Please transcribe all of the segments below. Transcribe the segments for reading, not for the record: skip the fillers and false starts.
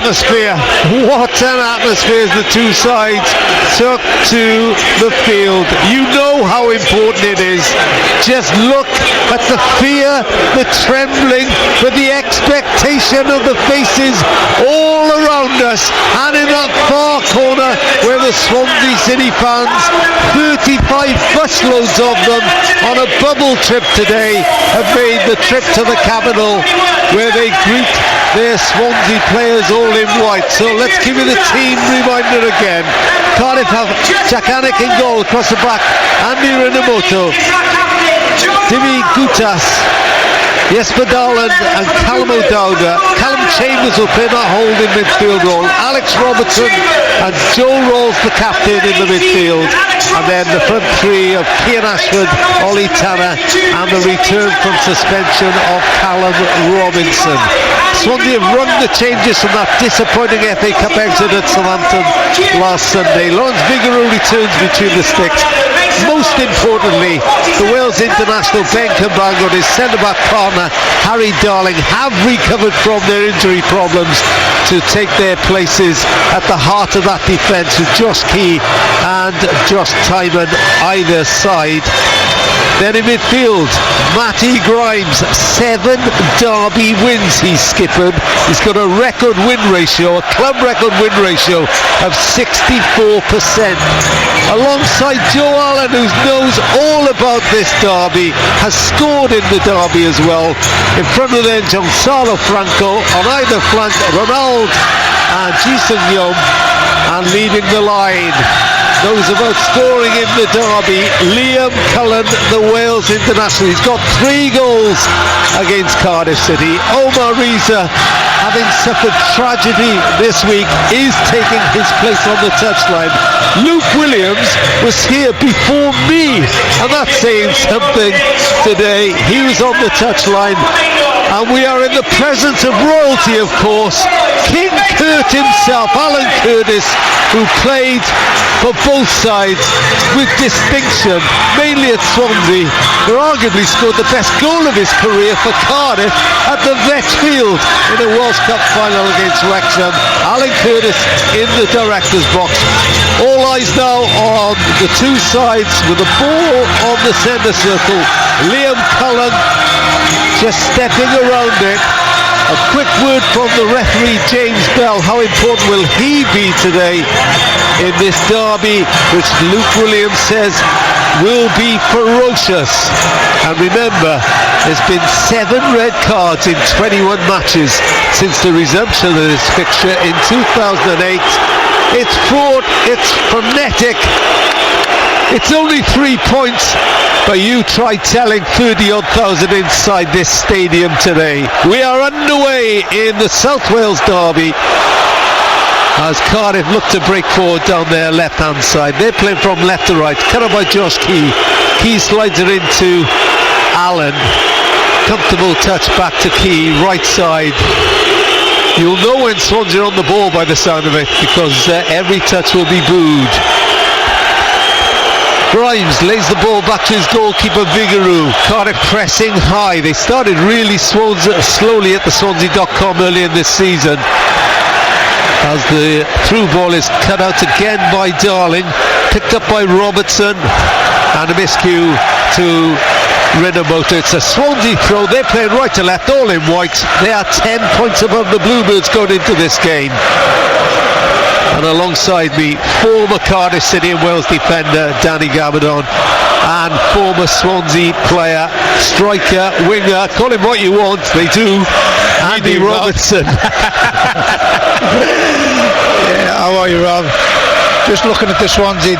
atmosphere. What an atmosphere as the two sides took to the field. You know how important it is. Just look at the fear, the trembling, but the expectation of the faces all around us. And in that far corner where the Swansea City fans, 35 busloads of them on a bubble trip today, have made the trip to the capital where they greet their Swansea players all in white. So let's give you the team reminder again. Cardiff have Jakanik in goal, across the back Andy Rinamoto, Dimi Gutas, Jesper Dowland and Callum O'Dowda. Callum Chambers will play that holding midfield role. Alex Robertson and Joe Rawls the captain in the midfield. And then the front three of Cian Ashford, Ollie Tanner and the return from suspension of Callum Robinson. Swansea have run the changes from that disappointing FA Cup exit at Southampton last Sunday. Lawrence Vigouroux returns between the sticks. Most importantly, the Wales international Ben Cambango and his centre-back partner Harry Darling have recovered from their injury problems to take their places at the heart of that defence with Josh Key and Josh Tyman either side. Then in midfield, Matty Grimes, 7 derby wins he's skippered. He's got a record win ratio, a club record win ratio of 64%. Alongside Joe Allen, who knows all about this derby, has scored in the derby as well. In front of them, Gonzalo Franco, on either flank, Ronald and Ji-sung Yum, and leading the line. Those about scoring in the derby, Liam Cullen, the Wales international. He's got 3 goals against Cardiff City. Omar Riza, having suffered tragedy this week, is taking his place on the touchline. Luke Williams was here before me, and that's saying something today. He was on the touchline. And we are in the presence of royalty, of course. King Kurt himself, Alan Curtis, who played for both sides with distinction, mainly at Swansea, who arguably scored the best goal of his career for Cardiff at the Vet Field in a World Cup final against Wrexham. Alan Curtis in the director's box. All eyes now on the two sides with the ball on the centre circle. Liam Cullen just stepping around it. A quick word from the referee James Bell. How important will he be today in this derby, which Luke Williams says will be ferocious? And remember, there's been 7 red cards in 21 matches since the resumption of this fixture in 2008. It's fraught, it's frenetic. It's only 3 points, but you try telling 30-odd thousand inside this stadium today. We are underway in the South Wales derby as Cardiff look to break forward down their left-hand side. They're playing from left to right, cut up by Josh Key. Key slides it into Allen. Comfortable touch back to Key, right side. You'll know when Swansea are on the ball by the sound of it, because every touch will be booed. Grimes lays the ball back to his goalkeeper Vigouroux. Cardiff pressing high. They started really slowly at the Swansea.com early in this season, as the through ball is cut out again by Darling, picked up by Robertson, and a miscue to Rinamoto. It's a Swansea throw. They're playing right to left, all in white. They are 10 points above the Bluebirds going into this game. And alongside me, former Cardiff City and Wales defender Danny Gabardon, and former Swansea player, striker, winger, call him what you want, they do, Andy Robertson. Yeah, how are you, Rob? Just looking at the Swansea,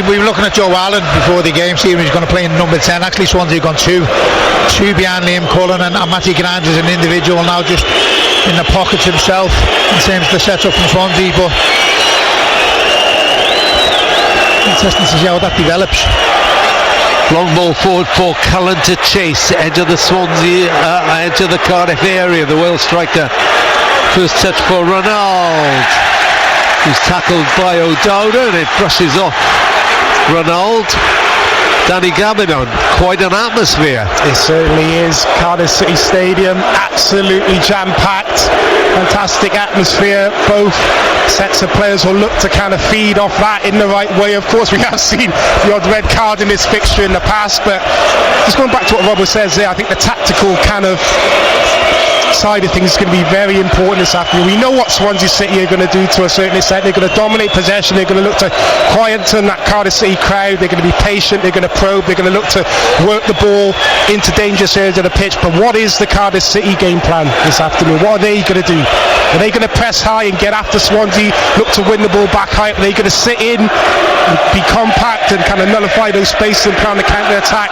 we were looking at Joe Allen before the game, seeing he was going to play in number 10. Actually, Swansea have gone two behind Liam Cullen, and Matty Grimes is an individual now, just in the pockets himself in terms of the setup from Swansea. But interesting to see how that develops. Long ball forward for Cullen to chase, edge of the Swansea, edge of the Cardiff area. The Wales striker, first touch for Ronald, who's tackled by O'Dowda, and it brushes off Ronald. Danny Gavin, quite an atmosphere. It certainly is. Cardiff City Stadium, absolutely jam-packed. Fantastic atmosphere. Both sets of players will look to kind of feed off that in the right way. Of course, we have seen the odd red card in this fixture in the past, but just going back to what Robert says there, I think the tactical kind of side of things is going to be very important this afternoon. We know what Swansea City are going to do to a certain extent. They're going to dominate possession. They're going to look to quieten that Cardiff City crowd. They're going to be patient. They're going to probe. They're going to look to work the ball into dangerous areas of the pitch. But what is the Cardiff City game plan this afternoon? What are they going to do? Are they going to press high and get after Swansea, look to win the ball back high? Are they going to sit in, be compact and kind of nullify those spaces and plan the counter-attack?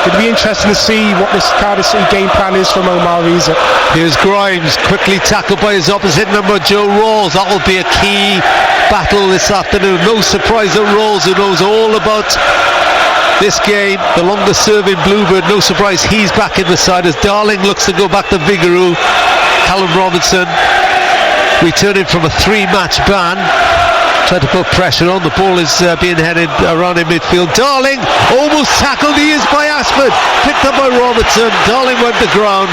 It'd be interesting to see what this Cardiff City game plan is from Omar Reza. Here's Grimes, quickly tackled by his opposite number, Joe Rawls. That will be a key battle this afternoon. No surprise that Rawls, who knows all about this game, the longest serving Bluebird, no surprise he's back in the side as Darling looks to go back to Vigouroux. Callum Robinson returning from a 3-match ban, trying to put pressure on. The ball is being headed around in midfield. Darling almost tackled. He is by Ashford, picked up by Robertson. Darling went to ground.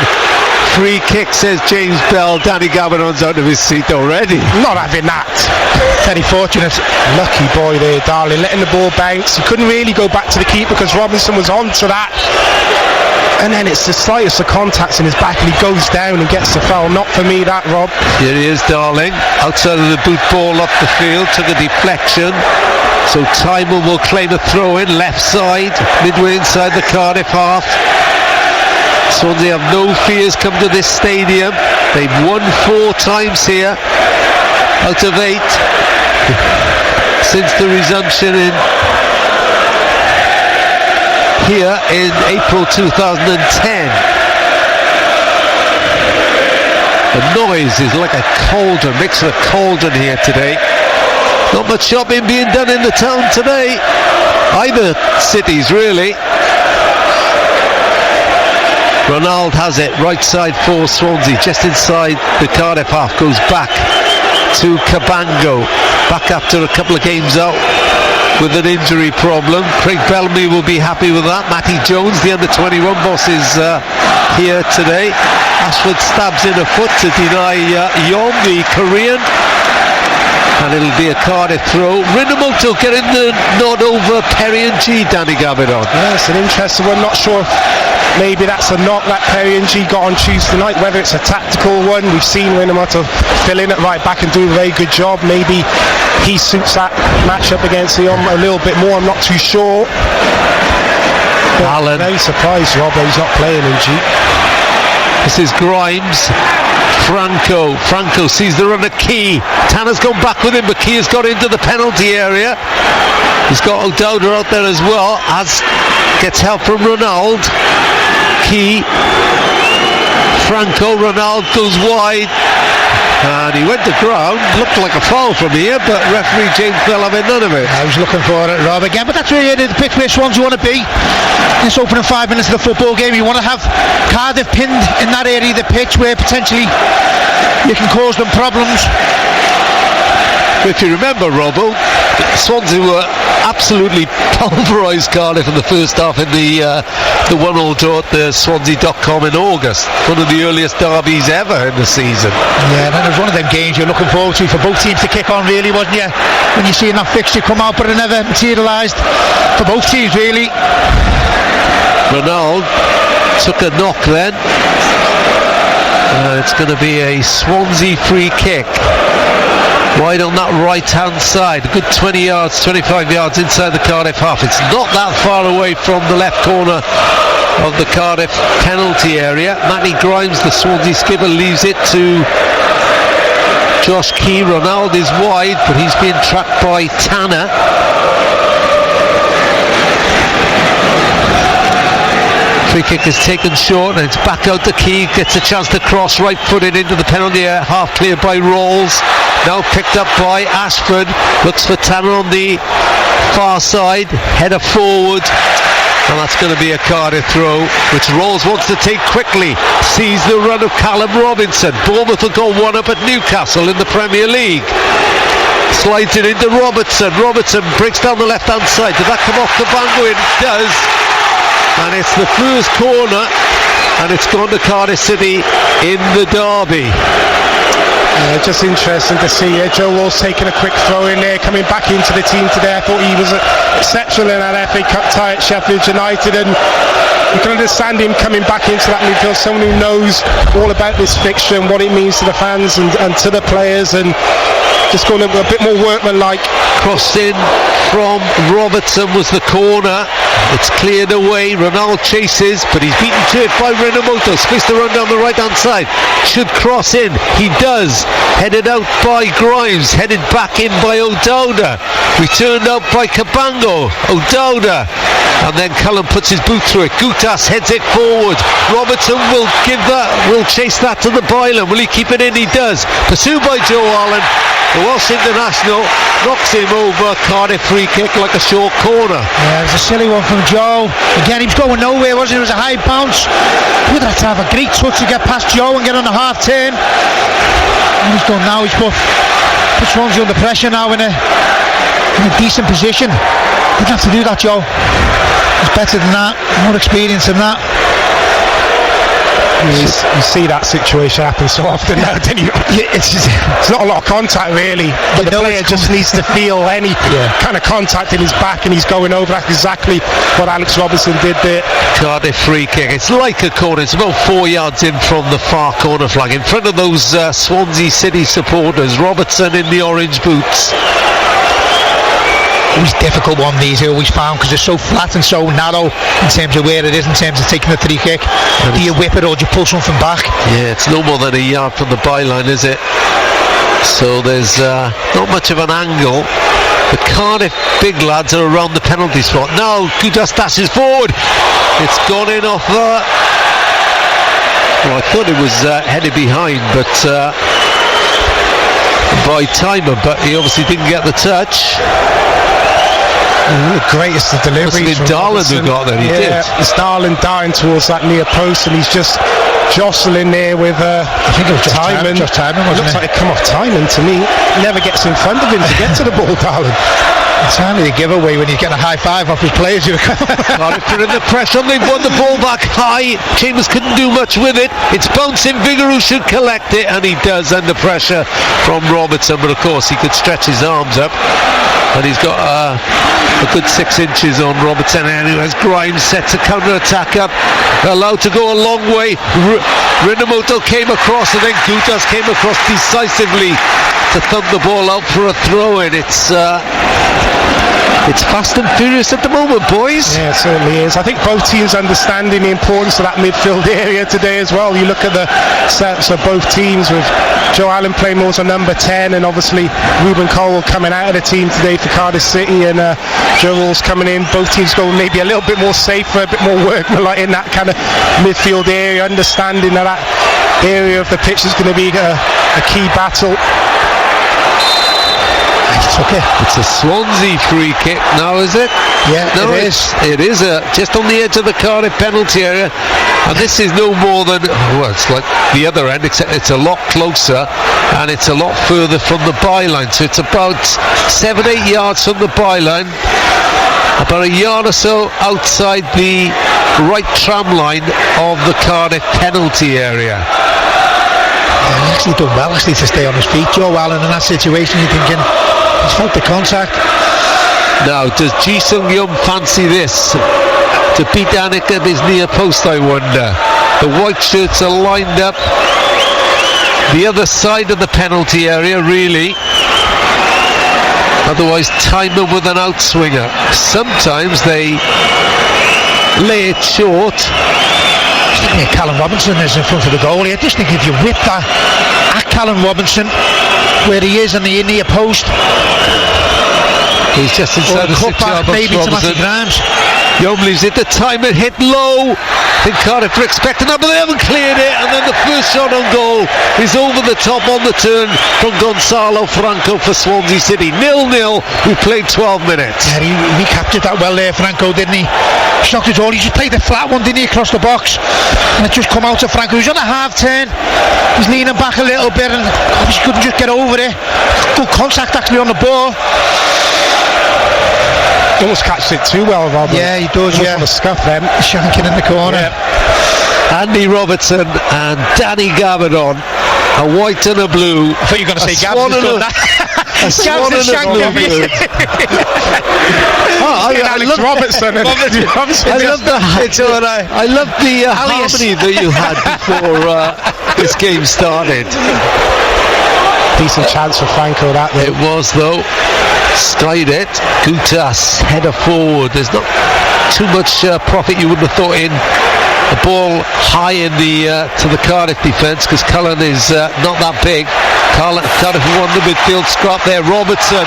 Free kick, says James Bell. Danny Gavinon's out of his seat already. Not having that. Very fortunate. Lucky boy there, Darling, letting the ball bounce. He couldn't really go back to the keeper because Robinson was on to that. And then it's the slightest of contacts in his back and he goes down and gets the foul. Not for me, that, Rob. Here he is, Darling, outside of the boot, ball up the field, took a deflection. So Timon will claim a throw in, left side, midway inside the Cardiff half. Swansea have no fears come to this stadium. They've won 4 times here out of 8 since the resumption here in April 2010. The noise is like a cauldron, mix of a cauldron here today. Not much shopping being done in the town today, either cities really. Ronald has it, right side for Swansea, just inside the Cardiff half, goes back to Cabango, back after a couple of games out with an injury problem. Craig Bellamy will be happy with that. Matty Jones, the under-21 boss, is here today. Ashford stabs in a foot to deny Yom, the Korean, and it'll be a Cardiff throw. Rinnemoto getting the nod over Perry and G, Danny Gavinon. Yeah, it's an interesting one. Not sure if maybe that's a knock that Perry and G got on Tuesday night, whether it's a tactical one. We've seen Rinnemoto fill in at right back and do a very good job. Maybe he suits that matchup against Yom a little bit more. I'm not too sure. Allen. Very surprised, Rob, that he's not playing in G. This is Grimes. Franco sees the run at Key. Tanner's gone back with him, but Key has got into the penalty area. He's got O'Dowda out there as well, as gets help from Ronald. Key, Franco, Ronald goes wide, and he went to ground. Looked like a foul from here, but referee James Bell having none of it. I was looking for it, Rob, again, but that's really the pitch where Swansea want to be. In this opening 5 minutes of the football game, you want to have Cardiff pinned in that area of the pitch where potentially you can cause them problems. If you remember, Robbo, Swansea were absolutely pulverised Cardiff in the first half in the 1-0 draw at the Swansea.com in August. One of the earliest derbies ever in the season. Yeah, and it was one of them games you're looking forward to for both teams to kick on, really, wasn't you? When you're seeing that fixture come out, but it never materialised for both teams, really. Ronald took a knock then. It's going to be a Swansea free kick. Wide on that right hand side, a good 20 yards, 25 yards inside the Cardiff half. It's not that far away from the left corner of the Cardiff penalty area. Matty Grimes, the Swansea skipper, leaves it to Josh Key. Ronald is wide, but he's being tracked by Tanner. Free kick is taken short and it's back out to Key. Gets a chance to cross right footed into the penalty area, half cleared by Rawls. Now picked up by Ashford. Looks for Tanner on the far side. Header forward. And that's going to be a Cardiff throw, which Rawls wants to take quickly. Sees the run of Callum Robinson. Bournemouth will go 1-up at Newcastle in the Premier League. Slides it into Robertson. Robertson breaks down the left hand side. Did that come off Cabango? It does. And it's the first corner, and it's gone to Cardiff City in the derby. Just interesting to see Joe Walsh taking a quick throw in there, coming back into the team today. I thought he was exceptional in that FA Cup tie at Sheffield United, and you can understand him coming back into that midfield, someone who knows all about this fixture and what it means to the fans and to the players, and just going a bit more workmanlike. Crossed in from Robertson was the corner. It's cleared away. Ronald chases, but he's beaten to it by Renomoto. Space to run down the right hand side. Should cross in. He does. Headed out by Grimes. Headed back in by O'Dowda. Returned out by Cabango. O'Dowda. And then Cullen puts his boot through it. Gutas heads it forward. Robertson will chase that to the byline. Will he keep it in? He does. Pursued by Joe Allen. The Welsh international knocks him over. Cardiff free kick like a short corner. Yeah, it was a silly one from Joe. Again, he was going nowhere, wasn't he? It was a high bounce. He would have to have a great touch to get past Joe and get on the half turn. And he's done now. He's put Swansea under pressure now in a decent position. Didn't have to do that, Joe. He's better than that, more experienced than that. You see that situation happen so often now, don't you? It's not a lot of contact really, but the player just needs to feel any kind of contact in his back, and he's going over. That's exactly what Alex Robertson did there. Cardiff free kick. It's like a corner. It's about 4 yards in from the far corner flag, in front of those Swansea City supporters. Robertson in the orange boots. Always difficult one these I always found, because it's so flat and so narrow in terms of where it is, in terms of taking the free kick. Do you whip it or do you pull something back? Yeah, it's no more than a yard from the byline, is it? So there's not much of an angle. The Cardiff big lads are around the penalty spot. Now Gutas dashes forward. It's gone in off well, I thought it was headed behind, but by Timer, but he obviously didn't get the touch. The greatest of deliveries. Must have been Darland who got there. He did. It's Darland dying towards that near post, and he's just jostling there with I think it was Timon. Just Timon, wasn't it? Looks like it come off Timon to me. Never gets in front of him to get to the ball, Darland. It's only a giveaway when he's getting a high five off his players. Cardiff put in the pressure. They've won the ball back high. Chambers couldn't do much with it. It's bouncing. Vigouroux should collect it, and he does under pressure from Robertson. But of course, he could stretch his arms up, and he's got a good 6 inches on Robertson. Anyways, Grimes sets a counter-attack up, allowed to go a long way. Renomoto came across, and then Gutas came across decisively to thump the ball out for a throw-in. It's fast and furious at the moment, boys. Yeah, it certainly is. I think both teams understanding the importance of that midfield area today as well. You look at the sets of both teams, with Joe Allen playing more as a number 10, and obviously Ruben Colwell coming out of the team today for Cardiff City, and Joe Walsh coming in. Both teams going maybe a little bit more safer, a bit more workmanlike in that kind of midfield area, understanding that area of the pitch is going to be a key battle. It's a Swansea free kick now, is it? Yeah, no, it is. It is just on the edge of the Cardiff penalty area, and this is no more than, well, it's like the other end, except it's a lot closer and it's a lot further from the byline. So it's about 7-8 yards from the byline, about a yard or so outside the right tram line of the Cardiff penalty area. He actually done well to stay on his feet, Joe Allen, in that situation. You're thinking he's felt the contact. Now, does Ji Sung-yum fancy this to beat Anik at his near post, I wonder? The white shirts are lined up the other side of the penalty area, really. Otherwise, Timon with an outswinger. Sometimes they lay it short. I just think Callum Robinson is in front of the goalie. I just think if you whip that at Callum Robinson, where he is on the near post, he's just inside the 6 yard box. Maybe to Matty Grimes. Yom leaves it to time and hit low. I think Cardiff were expecting that, but they haven't cleared it. And then the first shot on goal is over the top on the turn from Gonzalo Franco for Swansea City. 0-0. We played 12 minutes. Yeah, he captured that well there, Franco, didn't he? Shocked at all. He just played the flat one, didn't he, across the box? And it just come out to Franco. He was on a half turn. He's leaning back a little bit and obviously couldn't just get over it. Good contact actually on the ball. He almost catches it too well, Rob. Yeah, he does. Yeah, on the scuff then. Shanking in the corner. Yeah. Andy Robertson and Danny Gavadon, a white and a blue. I thought you were going to say Gav's done that. A swan and a blue. Alex Robertson. I love the harmony that you had before this game started. Decent chance for Franco, that though. It was though. Skied it. Gutas header forward. There's not too much profit you wouldn't have thought in a ball high in the to the Cardiff defence, because Cullen is not that big. Cardiff won the midfield scrap there. Robertson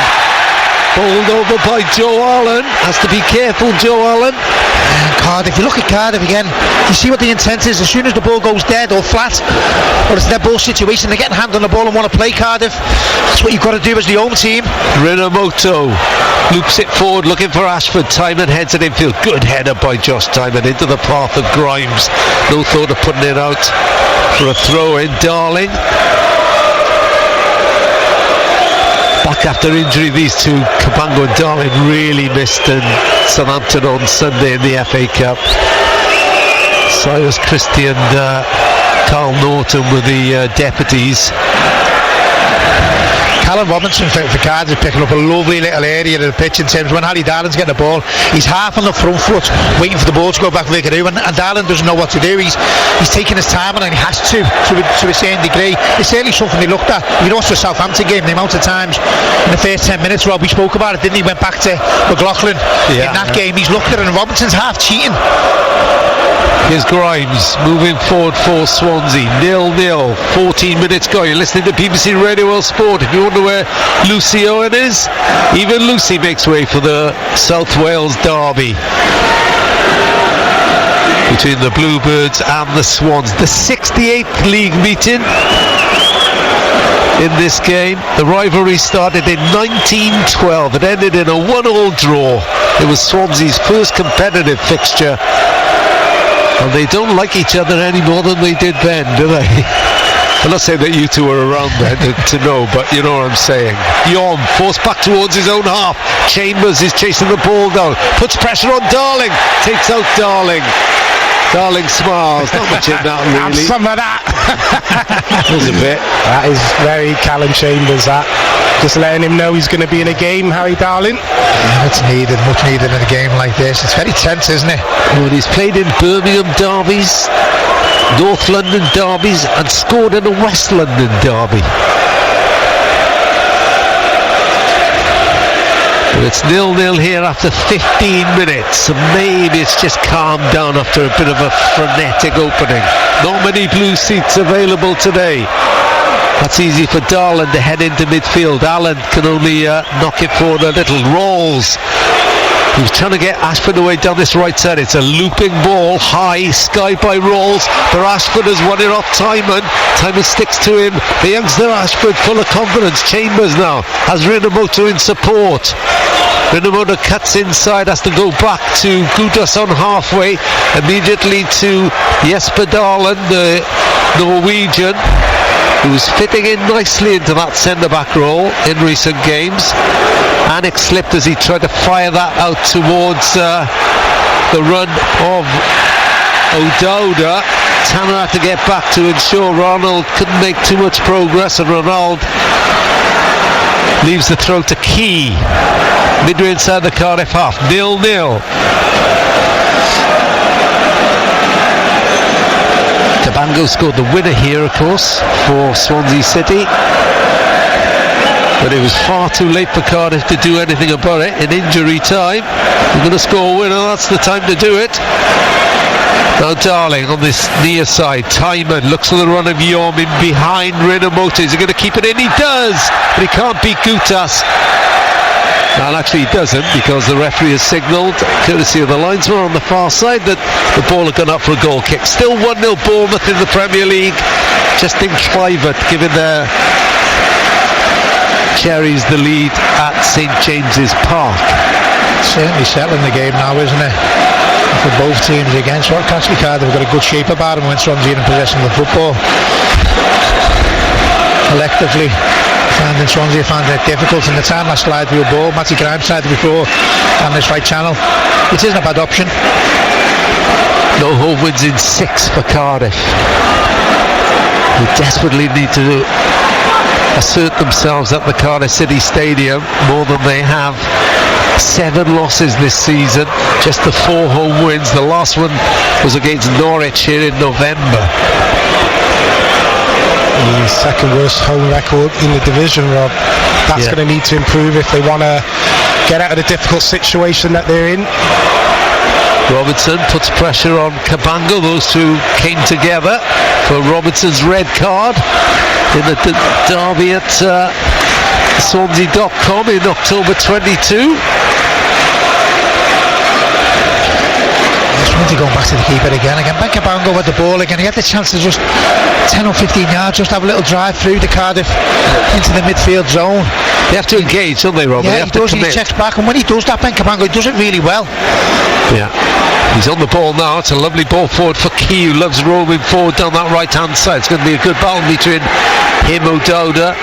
bowled over by Joe Allen. Has to be careful, Joe Allen. Cardiff, if you look at Cardiff again, you see what the intent is. As soon as the ball goes dead or flat, or it's their ball situation, they're getting hand on the ball and want to play Cardiff. That's what you've got to do as the home team. Rinamoto loops it forward, looking for Ashford. Timon heads it infield. Good header by Josh Timon into the path of Grimes. No thought of putting it out for a throw in. Darling. Back after injury, these two, Cabango and Darling, really missed Southampton on Sunday in the FA Cup. Cyrus Christie and Carl Norton were the deputies. Callum Robinson for Cardiff picking up a lovely little area of the pitch in terms of when Harry Darland's getting the ball, he's half on the front foot waiting for the ball to go back Vicaroo, and Darland doesn't know what to do. He's taking his time and he has to a certain degree. It's certainly something they looked at. You watched the Southampton game, the amount of times in the first 10 minutes, Rob, we spoke about it, didn't he? Went back to McLaughlin in that game. He's looked at it and Robinson's half cheating. Here's Grimes moving forward for Swansea. 0-0. 14 minutes go. You're listening to BBC Radio World Sport. If you wonder where Lucy Owen is, even Lucy makes way for the South Wales derby between the Bluebirds and the Swans. The 68th league meeting in this game. The rivalry started in 1912. It ended in a 1-1 draw. It was Swansea's first competitive fixture. And they don't like each other any more than they did then, do they? I'm not saying that you two were around then to know, but you know what I'm saying. Yom forced back towards his own half. Chambers is chasing the ball down. Puts pressure on Darling. Takes out Darling. Darling smiles. Not much in that, really. Have some of that. There's a bit. That is very Callum Chambers, that. Just letting him know he's going to be in a game, Harry Darling. Yeah, it's needed, much needed in a game like this. It's very tense, isn't it? Well, he's played in Birmingham derbies, North London derbies, and scored in a West London derby. But it's 0-0 here after 15 minutes, and maybe it's just calmed down after a bit of a frenetic opening. Not many blue seats available today. That's easy for Darland to head into midfield. Allen can only knock it forward a little. Rolls. He was trying to get Ashford away down this right side. It's a looping ball, high, skied by Rolls. But Ashford has won it off Timon. Timon sticks to him. The youngster Ashford full of confidence. Chambers now has Rinamoto in support. Rinamoto cuts inside, has to go back to Gudas on halfway. Immediately to Jesper Darland, the Norwegian, who's fitting in nicely into that centre-back role in recent games. Anik slipped as he tried to fire that out towards the run of O'Dowda. Tanner had to get back to ensure Ronald couldn't make too much progress, and Ronald leaves the throw to Key midway inside the Cardiff half. 0-0. Cabango scored the winner here, of course, for Swansea City. But it was far too late for Cardiff to do anything about it in injury time. They're going to score a winner, that's the time to do it. Now Darling on this near side. Timon looks for the run of Yom in behind Rinamoto. Is he going to keep it in? He does, but he can't beat Gutas. And actually he doesn't, because the referee has signalled, courtesy of the linesman on the far side, that the ball had gone up for a goal kick. Still 1-0 Bournemouth in the Premier League. Justin Kluivert giving the Cherries the lead at St James's Park. Certainly settling the game now, isn't it? For both teams again. So actually Cardiff have got a good shape about them when Swansea in possession of the football. Collectively, Swansea found it difficult. In the time I slide through a ball, Matty Grimes tried it before down this right channel, which isn't a bad option. No home wins in 6 for Cardiff. They desperately need to assert themselves at the Cardiff City Stadium more than they have. 7 losses this season, just the 4 home wins. The last one was against Norwich here in November. The second worst home record in the division, Rob. That's going to need to improve if they want to get out of the difficult situation that they're in. Robinson puts pressure on Cabango. Those two came together for Robinson's red card in the derby at Swansea.com in October 22. Swansea going back to the keeper again. Ben Cabango with the ball again. He had the chance to just 10 or 15 yards, just have a little drive through the Cardiff into the midfield zone. They have to engage, don't they, Rob? Yeah, he does. He checks back, and when he does that, Ben Cabango, he does it really well. Yeah. He's on the ball now. It's a lovely ball forward for Key, who loves roaming forward down that right-hand side. It's going to be a good battle between him, O'Dowda,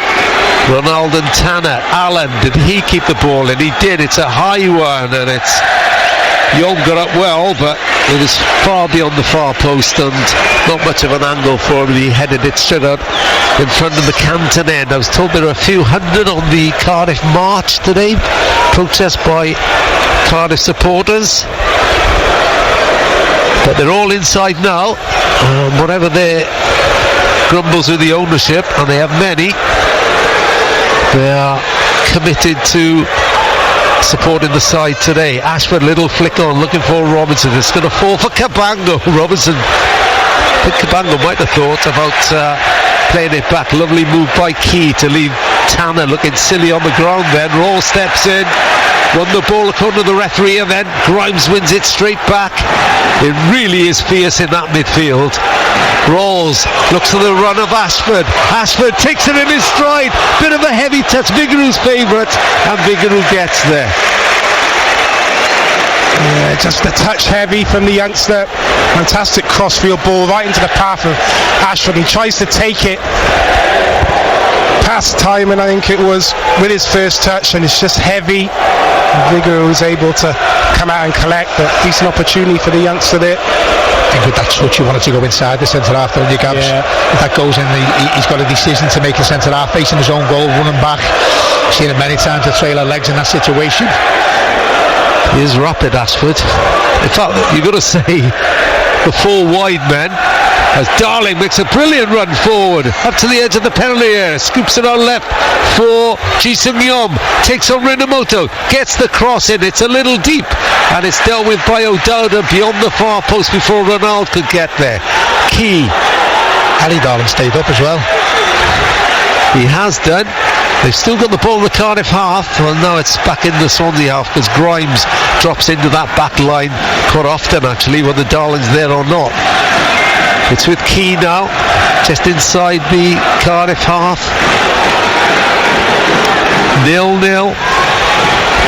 Ronaldo and Tanner. Allen, did he keep the ball in? He did. It's a high one, and it's Young got up well, but it was far beyond the far post and not much of an angle for him. He headed it straight out in front of the Canton end. I was told there are a few hundred on the Cardiff March today, protest by Cardiff supporters, but they're all inside now. Whatever their grumbles with the ownership, and they have many, they are committed to supporting the side today. Ashford, little flick on, looking for Robinson. It's going to fall for Cabango. Robinson, I think Cabango might have thought about playing it back. Lovely move by Key to leave Tanner looking silly on the ground then. Raw steps in, won the ball according to the referee, and then Grimes wins it straight back. It really is fierce in that midfield. Rawls looks to the run of Ashford. Ashford takes it in his stride. Bit of a heavy touch. Vigouroux's favourite, and Vigouroux gets there. Yeah, just a touch heavy from the youngster. Fantastic crossfield ball right into the path of Ashford. He tries to take it past timing, I think it was, with his first touch, and it's just heavy. Vigouroux was able to come out and collect, but decent opportunity for the youngster there. I think with that touch, you wanted to go inside the centre half, don't you, Gabs? Yeah. If that goes in, he's got a decision to make. The centre half facing his own goal, running back. Seen it many times, to trail her legs in that situation. He is rapid, Ashford. In fact, you've got to say the 4 wide men, as Darling makes a brilliant run forward up to the edge of the penalty area, scoops it on left for Ji-Sung Yom, takes on Rinamoto, gets the cross in. It's a little deep, and it's dealt with by O'Dowda beyond the far post before Ronaldo could get there. Key. Ali Darling stayed up as well. He has done. They've still got the ball in the Cardiff half. Well, now it's back in the Swansea half, because Grimes drops into that back line quite often, actually, whether Darling's there or not. It's with Key now, just inside the Cardiff half. 0-0.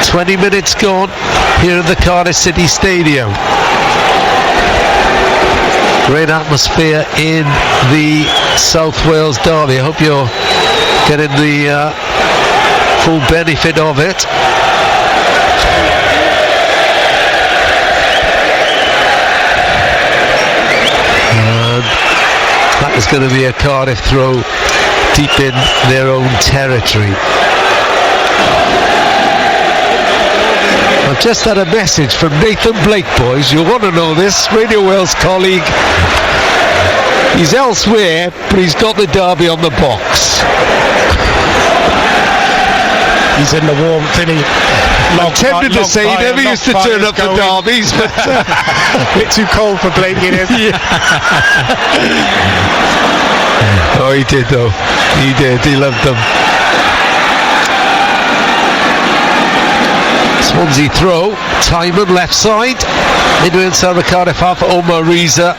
20 minutes gone here at the Cardiff City Stadium. Great atmosphere in the South Wales derby. I hope you're getting the full benefit of it. And that is going to be a Cardiff throw deep in their own territory. I've just had a message from Nathan Blake, boys. You'll want to know this. Radio Wales colleague. He's elsewhere, but he's got the derby on the box. He's in the warmth, isn't he? I'm tempted to say he never used to turn up for derbies, but a bit too cold for Blake in him. Yeah. Oh, he did though. He did. He loved them. Swansea throw, Timon left side, into inside the Cardiff half, Omar Riza.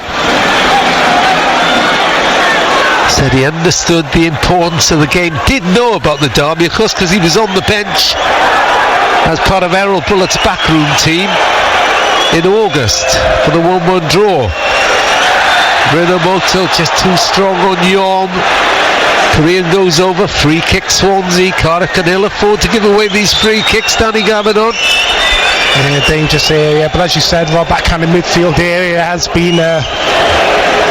Said he understood the importance of the game, didn't know about the derby of course because he was on the bench as part of Errol Bullett's backroom team in August for the 1-1 draw. Rinomoto just too strong on Yom. Korean goes over, free kick Swansea. Cardiff can ill afford to give away these free kicks. Danny Gavin on. In a dangerous area, but as you said, Rob, that kind of midfield area has been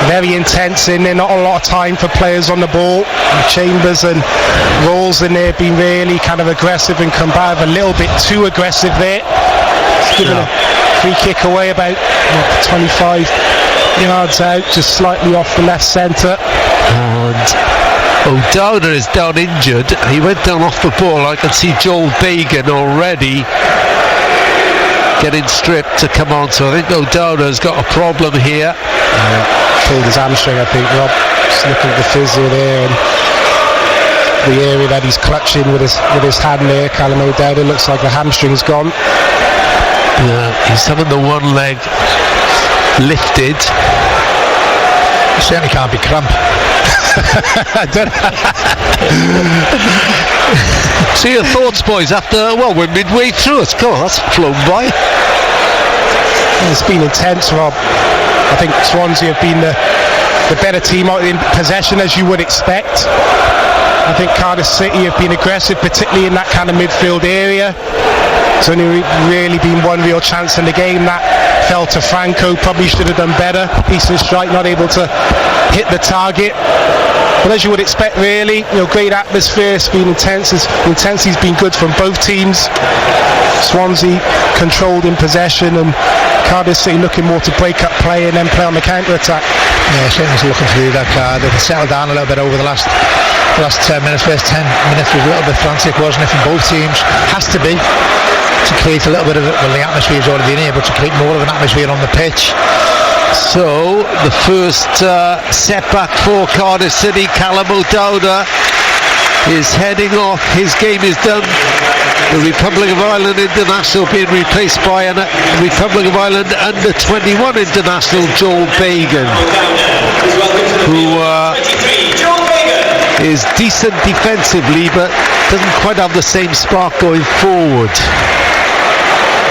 very intense in there, not a lot of time for players on the ball. Chambers and Rolls in there being really kind of aggressive and combative, a little bit too aggressive there. It's given a free kick away about 25 yards out, just slightly off the left centre. And O'Dowda is down injured. He went down off the ball. I can see Joel Bagan already getting stripped to come on, so I think O'Dowda's got a problem here. Pulled his hamstring, I think, Rob. Just looking at the physio there and the area that he's clutching with his hand there. Callum O'Dowda, looks like the hamstring's gone. Yeah, he's having the one leg lifted. He certainly can't be cramp. I don't know. So your thoughts, boys, after, well, we're midway through it. God, that's flown by. It's been intense, Rob. I think Swansea have been the better team out in possession, as you would expect. I think Cardiff City have been aggressive, particularly in that kind of midfield area. It's only really been one real chance in the game that fell to Franco. Probably should have done better. Decent strike, not able to hit the target. But as you would expect, really, great atmosphere. It's been intense. Intensity's been good from both teams. Swansea controlled in possession, and Cardiff City looking more to break up play and then play on the counter-attack. Yeah, certainly looking to do that. They settled down a little bit over the last 10 minutes. First 10 minutes was a little bit frantic, wasn't it, from both teams? Has to be, to create a little bit of it. Well, the atmosphere is already in here, but to create more of an atmosphere on the pitch. So the first setback for Cardiff City. Callum O'Dowda is heading off. His game is done. The Republic of Ireland international being replaced by a Republic of Ireland under-21 international, Joel Bagan, who is decent defensively but doesn't quite have the same spark going forward.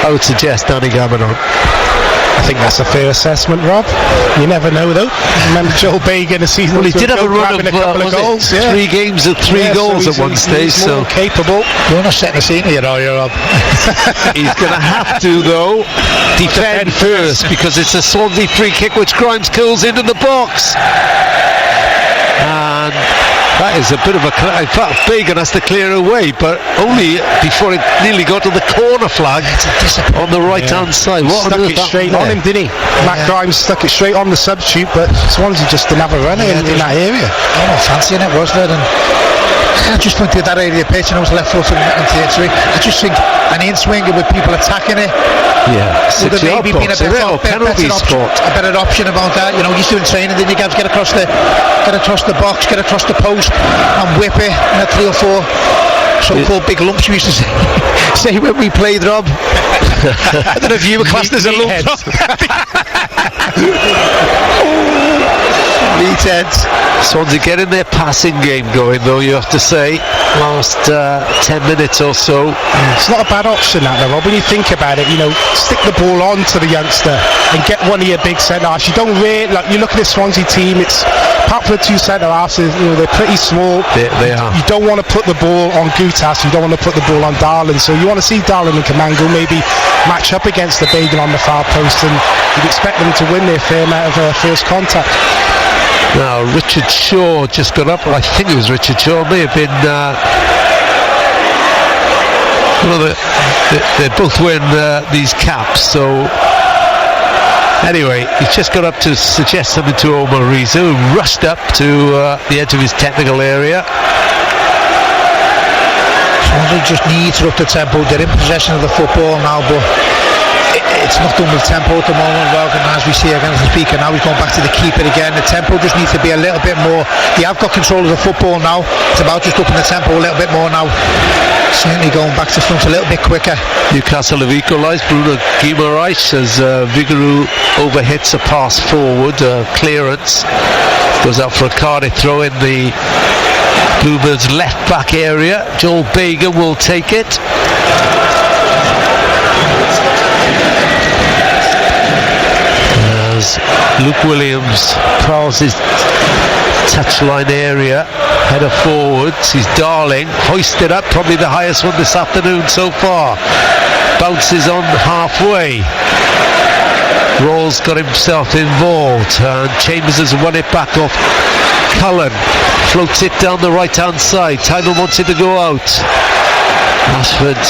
I would suggest Danny Gavin. I think that's a fair assessment, Rob. You never know, though. Remember Joel Bagan a season? Well, he did have a run of a couple of goals. 3 games of 3 goals so at one stage. So capable. You're not setting the scene here, are you, Rob? He's going to have to, though, defend first, because it's a Swansea free kick which Grimes curls into the box. And that is a bit of a... In fact, Bagan has to clear away, but only before it nearly got to the corner flag on the right-hand side. What stuck it straight on him, didn't he? Matt Grimes stuck it straight on the substitute, but Swansea just didn't have a runner in that area. Oh, fancying it, was there? And I just think that area of the pitch, and I was left foot into the swing. I just think an in-swinger with people attacking it. Yeah, would have maybe been a better option about that. He's doing training, then you get across the box, get across the post, and whip it in a 3 or 4 so-called big lumps, we used to say when we played, Rob. I don't know if you were classed as a lump. Meatheads. Swansea getting their passing game going, though, you have to say. Last 10 minutes or so. It's not a bad option, that, though, Rob. When you think about it, stick the ball on to the youngster and get one of your big centre-halves. You don't really, you look at this Swansea team, it's apart from the 2 centre-halves, they're pretty small. They are. You don't want to put the ball on Gutas, you don't want to put the ball on Darlin, so you want to see Darlin and Kamango maybe match up against the Bagan on the far post, and you'd expect them to win their fair amount of first contact. Now Richard Shaw just got up. I think it was Richard Shaw. May have been they're both wearing these caps, so anyway, he's just got up to suggest something to Omar Riza, who rushed up to the edge of his technical area. Swansea just need to up the tempo. They're in possession of the football now, but it's not done with tempo at the moment. Well, as we see again with the speaker now, he's going back to the keeper again. The tempo just needs to be a little bit more. They have got control of the football now. It's about just upping the tempo a little bit more now. Certainly going back to front a little bit quicker. Newcastle have equalised. Bruno Guimaraes as Vigouroux overhits a pass forward, clearance goes out for a Cardiff throw in the Bluebirds left back area. Joel Bagan will take it. As Luke Williams prowls his touchline area, header forwards, he's Darling, hoisted up, probably the highest one this afternoon so far, bounces on halfway. Rawls got himself involved and Chambers has won it back off Cullen, floats it down the right hand side. Tyler wants it to go out. Ashford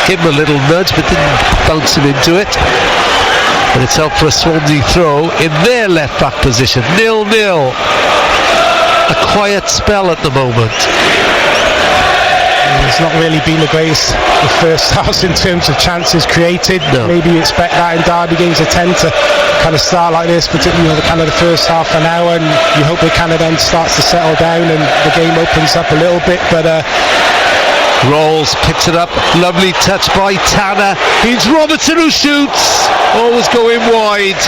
gave him a little nudge but didn't bounce him into it, and it's out for a Swansea throw in their left back position. 0-0. A quiet spell at the moment. It's not really been the greatest the first half in terms of chances created. No. Maybe you expect that in derby games. They tend to kind of start like this, particularly the kind of the first half an hour, and you hope it kind of then starts to settle down and the game opens up a little bit. But Rawls picks it up, lovely touch by Tanner. It's Robertson who shoots, always going wide.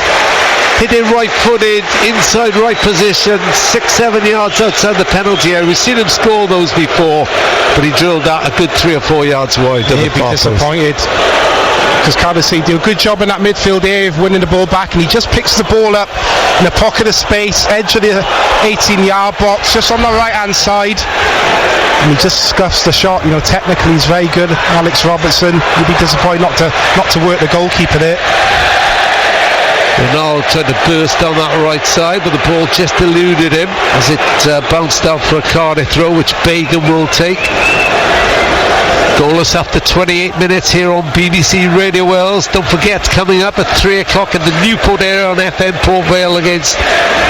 Hit it right-footed, inside right position, 6-7 yards outside the penalty area. We've seen him score those before, but he drilled that a good 3 or 4 yards wide. He'd be disappointed, because Cardiff do a good job in that midfield area of winning the ball back, and he just picks the ball up in a pocket of space, edge of the 18-yard box, just on the right-hand side, and he just scuffs the shot. Technically he's very good, Alex Robertson. You'd be disappointed not to work the goalkeeper there. Ronaldo tried to burst down that right side, but the ball just eluded him as it bounced out for a Cardiff throw, which Bagan will take. Goalless after 28 minutes here on BBC Radio Wales. Don't forget, coming up at 3 o'clock in the Newport area on FM Port Vale against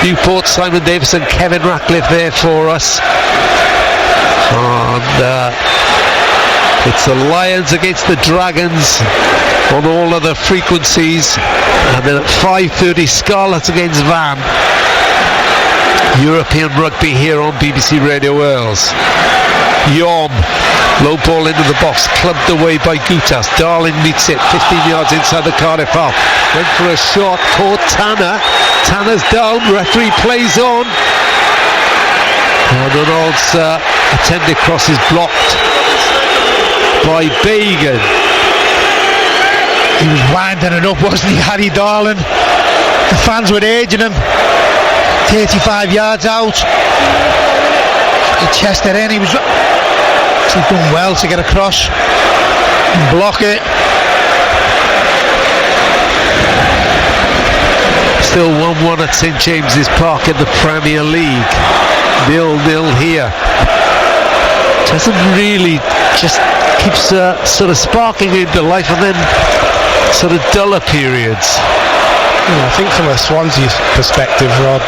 Newport, Simon Davis and Kevin Ratcliffe there for us. And it's the Lions against the Dragons on all other frequencies, and then at 5:30 Scarlets against Van. European rugby here on BBC Radio Wales. Yom, low ball into the box, clubbed away by Gutas. Darling meets it 15 yards inside the Cardiff half, went for a shot, caught Tanner. Tanner's down, referee plays on, and Ronald's attempted cross is blocked by Bagan. He was winding it up, wasn't he, Harry Darling? The fans were urging him. 35 yards out. He chested in. He's done well to get across and block it. Still 1-1 at St James's Park in the Premier League. 0-0 here. Doesn't really, just keeps sort of sparking into life and then sort of duller periods. I think from a Swansea perspective, Rod,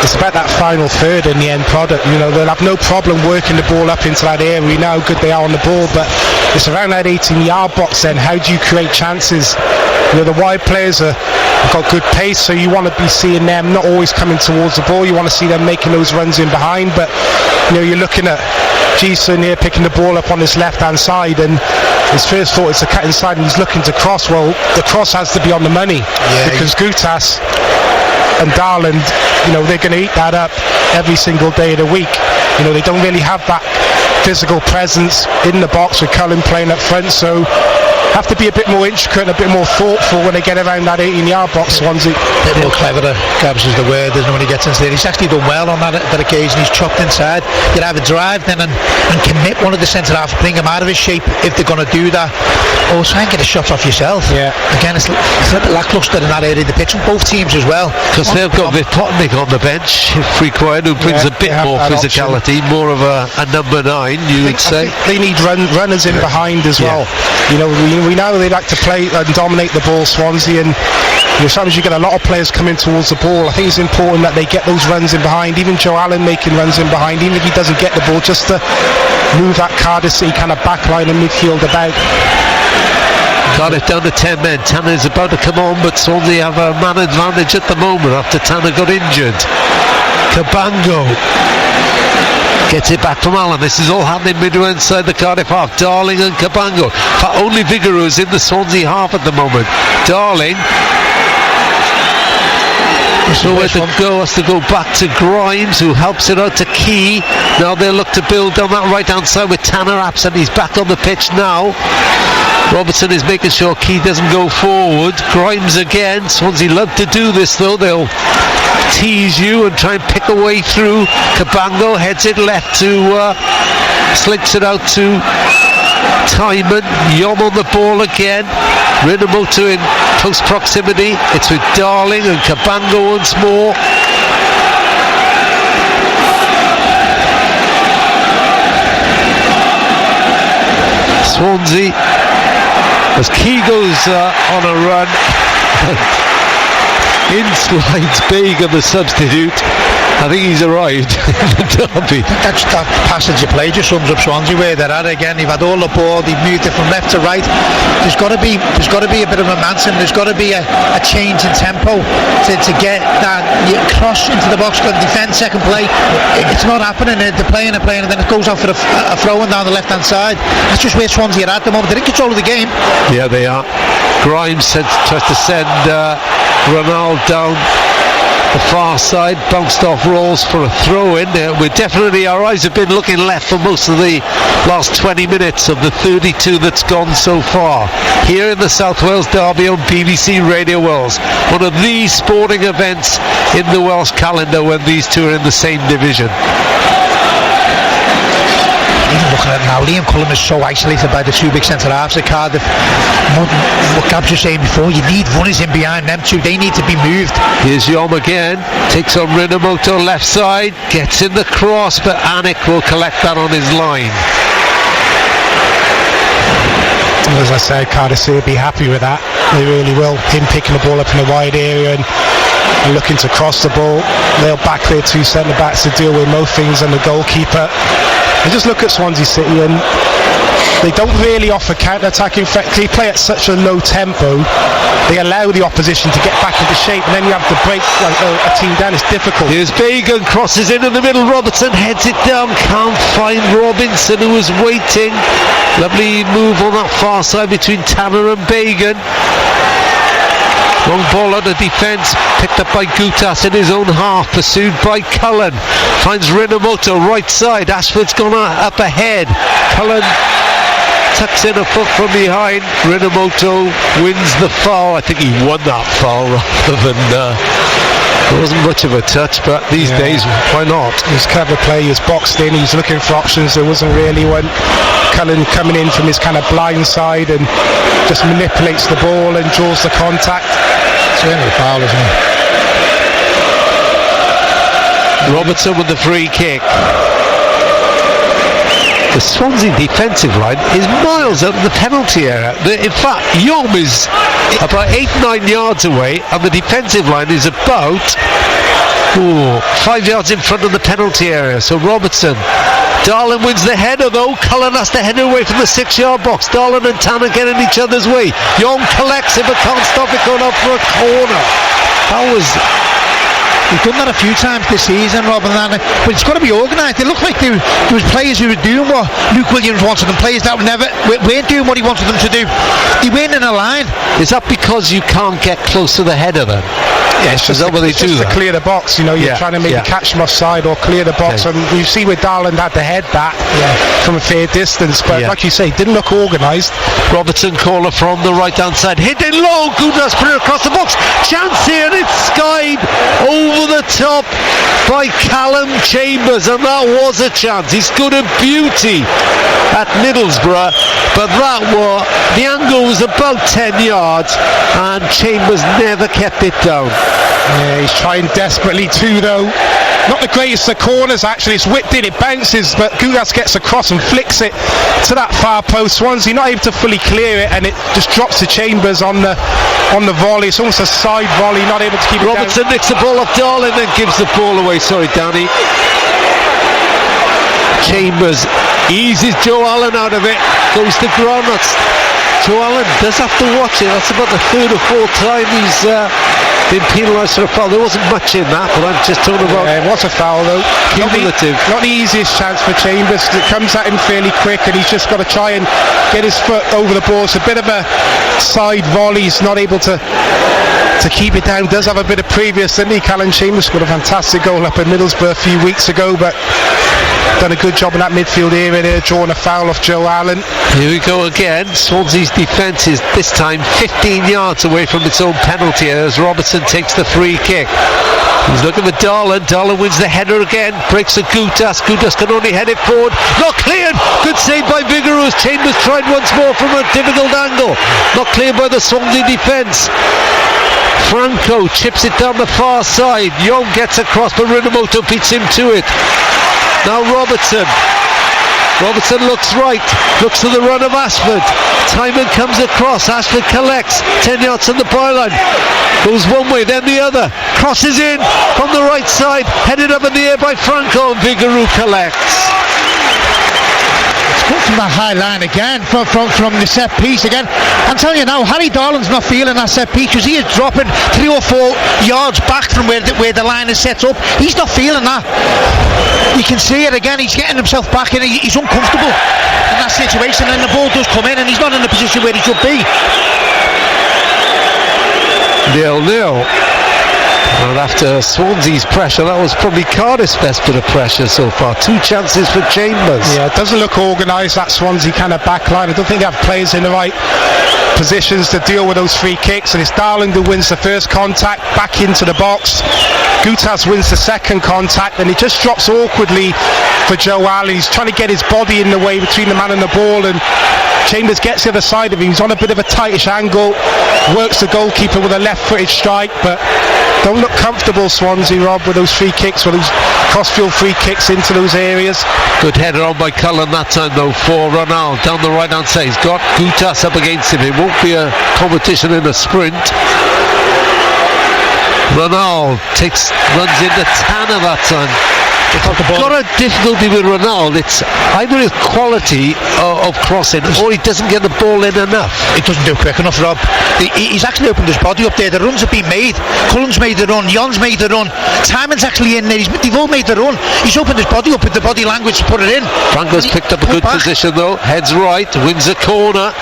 it's about that final third in the end product. They'll have no problem working the ball up into that area. We know how good they are on the ball, but it's around that 18-yard box then. How do you create chances? The wide players have got good pace, so you want to be seeing them not always coming towards the ball. You want to see them making those runs in behind, but you're looking at Jason here picking the ball up on his left-hand side, and his first thought is to cut inside, and he's looking to cross. Well, the cross has to be on the money, because Gutas and Darland, they're going to eat that up every single day of the week. They don't really have that physical presence in the box with Cullen playing up front, so have to be a bit more intricate and a bit more thoughtful when they get around that 18-yard box, Swansea. A bit more cleverer, Gabs is the word, isn't it, when he gets into there. He's actually done well on that occasion. He's chopped inside. You'd either drive then and commit one of the centre-half, bring him out of his shape if they're going to do that, or try and get a shot off yourself. Yeah. Again, it's a little bit lacklustre in that area of the pitch, and both teams as well. Because they've got Vitotnik on the bench, required, who brings a bit more physicality, option. More of a number 9, you would say. They need runners in behind as well. We know they like to play and dominate the ball, Swansea, and sometimes you get a lot of players coming towards the ball. I think it's important that they get those runs in behind. Even Joe Allen making runs in behind, even if he doesn't get the ball, just to move that Cardiff City kind of backline and midfield about. Cardiff down to 10 men. Tanner is about to come on, but Swansea have a man advantage at the moment after Tanner got injured. Cabango gets it back from Allen. This is all happening midway inside the Cardiff half. Darling and Cabango. In fact, only Vigouroux is in the Swansea half at the moment. Darling, nowhere to go, has to go back to Grimes, who helps it out to Key. Now they'll look to build down that right hand side with Tanner absent. He's back on the pitch now. Robertson is making sure Key doesn't go forward. Grimes again. Swansea love to do this though. They'll tease you and try and pick a way through. Cabango heads it left to slinks it out to Timon. Yom on the ball again. Rinamoto in close proximity. It's with Darling and Cabango once more. Swansea, as Key goes on a run, in slides Bagan, the substitute. I think he's arrived in the derby. That passage of play just sums up Swansea where they're at again. They've had all the ball, they've moved it from left to right. There's got to be a bit of momentum. There's got to be a change in tempo to get that cross into the box, got defence, second play. It's not happening. They're playing, and then it goes off for a throw-in down the left-hand side. That's just where Swansea are at the moment. They're in control of the game. Yeah, they are. Grimes tries to send Ronald down the far side, bounced off Rolls for a throw-in. Our eyes have been looking left for most of the last 20 minutes of the 32 that's gone so far. Here in the South Wales Derby on BBC Radio Wales, one of the sporting events in the Welsh calendar when these two are in the same division. Even looking at it now, Liam Cullen is so isolated by the two big centre halves at Cardiff. What Gabs was saying before, you need runners in behind them two. They need to be moved. Here's Yom again, takes on Rinamoto left side, gets in the cross, but Anik will collect that on his line. As I said, Cardiff will be happy with that. They really will. Him picking the ball up in a wide area and looking to cross the ball. They'll back their two centre backs to deal with most things and the goalkeeper. And just look at Swansea City, and they don't really offer counter-attacking threat. They play at such a low tempo. They allow the opposition to get back into shape, and then you have to break a team down. It's difficult. Here's Bagan, crosses in the middle. Robertson heads it down. Can't find Robinson, who was waiting. Lovely move on that far side between Tanner and Bagan. Long ball out of defence, picked up by Gutas in his own half, pursued by Cullen. Finds Rinamoto right side. Ashford's gone up ahead. Cullen tucks in a foot from behind. Rinamoto wins the foul. I think he won that foul rather than it wasn't much of a touch, but these days, why not? He was clever play, he was boxed in, he was looking for options. There wasn't really one. Cullen coming in from his kind of blind side and just manipulates the ball and draws the contact. Certainly a foul, isn't it? Robertson with the free kick. The Swansea defensive line is miles out of the penalty area. In fact, Yom is about 8-9 yards away, and the defensive line is about 5 yards in front of the penalty area. So Robertson, Darlin wins the header though. Cullen has to head away from the 6-yard box. Darlin and Tanner get in each other's way. Yom collects it but can't stop it going up for a corner. He's done that a few times this season, Rob, but it's got to be organised. It looked like there was players who were doing what Luke Williams wanted them, players that weren't doing what he wanted them to do. They weren't in a line. Is that because you can't get close to the header then? Yeah, it's just to clear the box. You know, you're trying to maybe catch them offside or clear the box. And you see where Darland had the head back from a fair distance, but like you say, didn't look organised. Robertson corner from the right hand side, hit it low. Gudas put it across the box. Chance here, and it's skied over the top by Callum Chambers, and that was a chance. He scored a beauty at Middlesbrough, but the angle was about 10 yards, and Chambers never kept it down. Yeah, he's trying desperately too though. Not the greatest of corners actually, it's whipped in, it bounces, but Gudas gets across and flicks it to that far post. Swansea not able to fully clear it, and it just drops to Chambers on the volley. It's almost a side volley, not able to keep it down. Robertson nicks the ball off Darling and gives the ball away. Sorry, Danny. Chambers eases Joe Allen out of it, goes to ground. Joe Allen does have to watch it. That's about the third or fourth time he's been penalised for a foul. There wasn't much in that, but I'm just talking about. Yeah, it was a foul though. Cumulative. Not the easiest chance for Chambers. It comes at him fairly quick, and he's just got to try and get his foot over the ball. It's a bit of a side volley. He's not able to keep it down. Does have a bit of previous, didn't he? Callum Chambers scored a fantastic goal up in Middlesbrough a few weeks ago, but done a good job in that midfield area there, drawing a foul off Joe Allen. Here we go again. Swansea's defence is this time 15 yards away from its own penalty as Robertson takes the free kick. He's looking for Darlin. Darlin wins the header again. Breaks a Gutas. Gutas can only head it forward. Not cleared. Good save by Vigouroux. Chambers tried once more from a difficult angle. Not cleared by the Swansea defence. Franco chips it down the far side. Young gets across, but Rinomoto beats him to it. Now Robertson looks right, looks to the run of Ashford. Timon comes across, Ashford collects 10 yards from the byline, goes one way then the other, crosses in from the right side, headed up in the air by Franco, and Vigouroux collects. From that high line again, from the set piece again. I'm telling you now, Harry Darlin's not feeling that set piece because he is dropping 3 or 4 yards back from where the line is set up. He's not feeling that. You can see it again. He's getting himself back in. He's uncomfortable in that situation, and the ball does come in, and he's not in the position where he should be. 0-0. And after Swansea's pressure, that was probably Cardiff's best bit of pressure so far. 2 chances for Chambers. Yeah, it doesn't look organised, that Swansea kind of backline. I don't think they have players in the right positions to deal with those free kicks, and it's Darling who wins the first contact back into the box. Gutas wins the second contact, and he just drops awkwardly for Joe Allen. He's trying to get his body in the way between the man and the ball, and Chambers gets the other side of him. He's on a bit of a tightish angle, works the goalkeeper with a left-footed strike, but don't look comfortable, Swansea, Rob, with those free kicks, with those cross-field free kicks into those areas. Good header on by Cullen that time though for Ronald down the right-hand side. He's got Gutas up against him. It won't be a competition in a sprint. Ronald runs into Tanner that time. Got a difficulty with Ronald. It's either his quality of crossing or he doesn't get the ball in enough. He doesn't do it quick enough, Rob. He's actually opened his body up there. The runs have been made. Cullen's made the run. Jon's made the run. Timon's actually in there. They've all made the run. He's opened his body up with the body language to put it in. Franco's picked up a good position though. Heads right, wins a corner.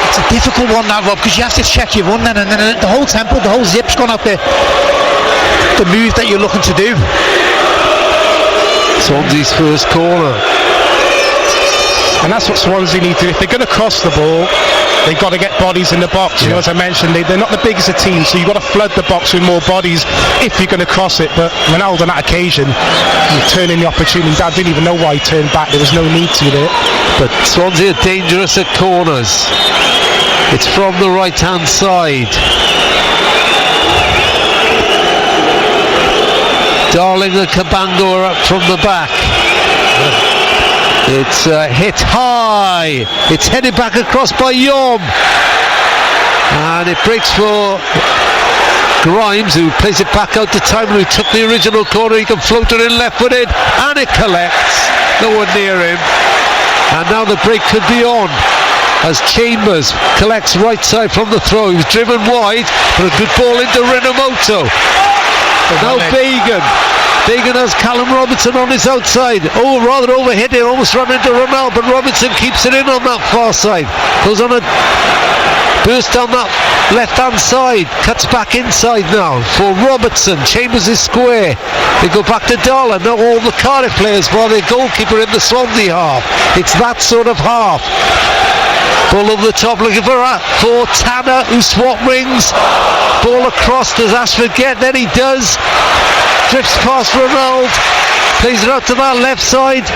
It's a difficult one now, Rob, because you have to check your run then, and then the whole tempo, the whole zip's gone up there. The move that you're looking to do. Swansea's first corner. And that's what Swansea need to do. If they're going to cross the ball, they've got to get bodies in the box. You know, as I mentioned, they're not the biggest of teams, so you've got to flood the box with more bodies if you're going to cross it. But Ronaldo on that occasion, turning the opportunity down, didn't even know why he turned back. There was no need to there. But Swansea are dangerous at corners. It's from the right-hand side. Darling and Cabango are up from the back. It's hit high. It's headed back across by Yom. And it breaks for Grimes, who plays it back out to Timon, who took the original corner. He can float it in left-footed, and it collects. No one near him. And now the break could be on as Chambers collects right side from the throw. He was driven wide, but a good ball into Rinomoto. Now Bagan has Callum Robertson on his outside. Oh, rather overhit it, almost run into Ronald, but Robertson keeps it in on that far side. Goes on a burst down that left-hand side. Cuts back inside now for Robertson. Chambers is square. They go back to Darla. Now all the Cardiff players for their goalkeeper in the Swansea half. It's that sort of half. Ball over the top looking for Tanner, who swap rings. Ball across, does Ashford get? Then he does. Drifts past Ronald. Plays it out to that left side.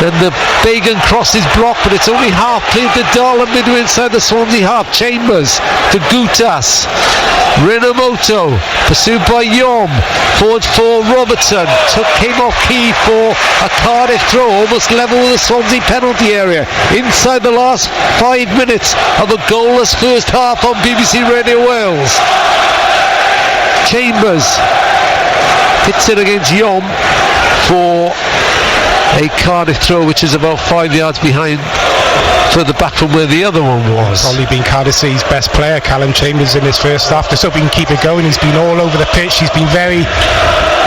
Then the Bagan cross is blocked, but it's only half played to Darla midway inside the Swansea half. Chambers to Gutas. Rinomoto pursued by Yom. Forward for Robertson. Came off key for a Cardiff throw, almost level with the Swansea penalty area. Inside the last 5 minutes of a goalless first half on BBC Radio Wales. Chambers hits it against Yom for a Cardiff throw, which is about 5 yards behind further back from where the other one was. Probably been Cardiff City's best player, Callum Chambers, in his first half. Just hope he can keep it going. He's been all over the pitch. He's been very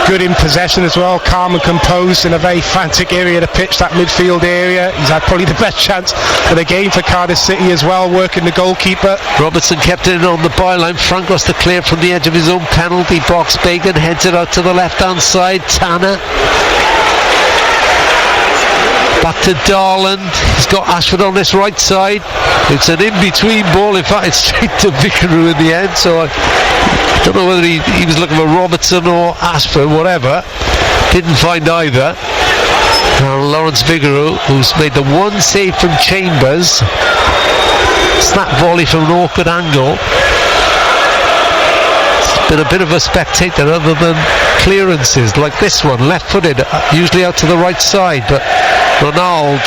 good in possession as well, calm and composed in a very frantic area of the pitch, that midfield area. He's had probably the best chance of the game for Cardiff City as well, working the goalkeeper. Robertson kept it in on the byline. Frank was to clear from the edge of his own penalty box. Bagan heads it out to the left hand side. Tanner back to Darland. He's got Ashford on this right side. It's an in-between ball. In fact, it's straight to Vicaroo in the end. So I don't know whether he was looking for Robertson or Ashford, whatever. Didn't find either. Now Lawrence Vicaroo, who's made the one save from Chambers. Snap volley from an awkward angle. Been a bit of a spectator other than clearances like this one, left-footed, usually out to the right side, but Ronald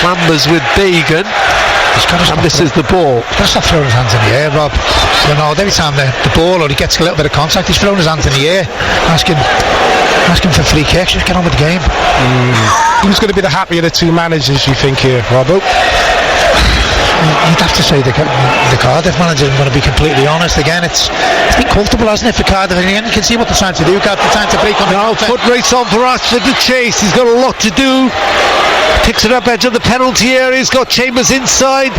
clambers with Bagan, and this is the ball. He's got to stop throwing his hands in the air, Rob. Ronald, every time the ball or he gets a little bit of contact, he's throwing his hands in the air, asking for free kicks. Just get on with the game. Who's going to be the happier of the two managers, you think, here, Robbo? You'd have to say the Cardiff manager. I'm going to be completely honest. Again, it's been comfortable, hasn't it, for Cardiff? And again, you can see what they're trying to do. They're trying to break on the now foot race on for Ashford to chase. He's got a lot to do. Picks it up edge of the penalty area. He's got Chambers inside.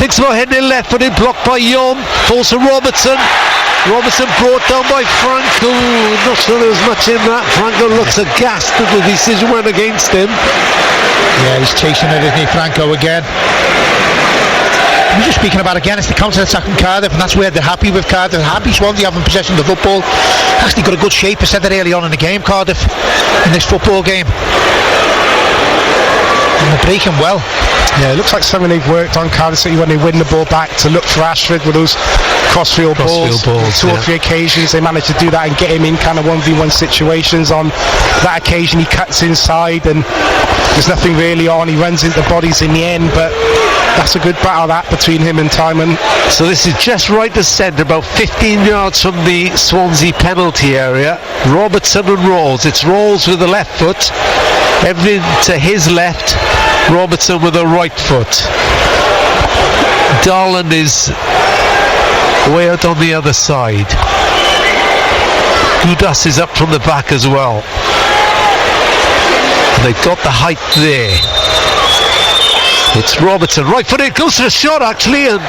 Thinks about heading in left footed, blocked by Yom. Falls to Robertson. Robertson brought down by Franco. Not sure there was much in that. Franco looks aghast that the decision went against him. Yeah, he's chasing it, isn't he, Franco, again. We're just speaking about again, it's the counter-attack from Cardiff, and that's where they're happy with Cardiff. They're happy Swansea having possession of the football. Actually got a good shape, I said that early on in the game, Cardiff, in this football game. And they're breaking well. Yeah, it looks like something they've worked on, Cardiff City, when they win the ball back to look for Ashford with those crossfield balls. Two or three occasions they managed to do that and get him in kind of 1v1 situations. On that occasion he cuts inside and there's nothing really on. He runs into bodies in the end, but that's a good battle that between him and Timon. So this is just right to centre, about 15 yards from the Swansea penalty area. Robertson and Rawls. It's Rawls with the left foot, everything to his left, Robertson with the right foot. Darland is way out on the other side. Gudas is up from the back as well. And they've got the height there. It's Robertson, right footed, goes to the shot actually and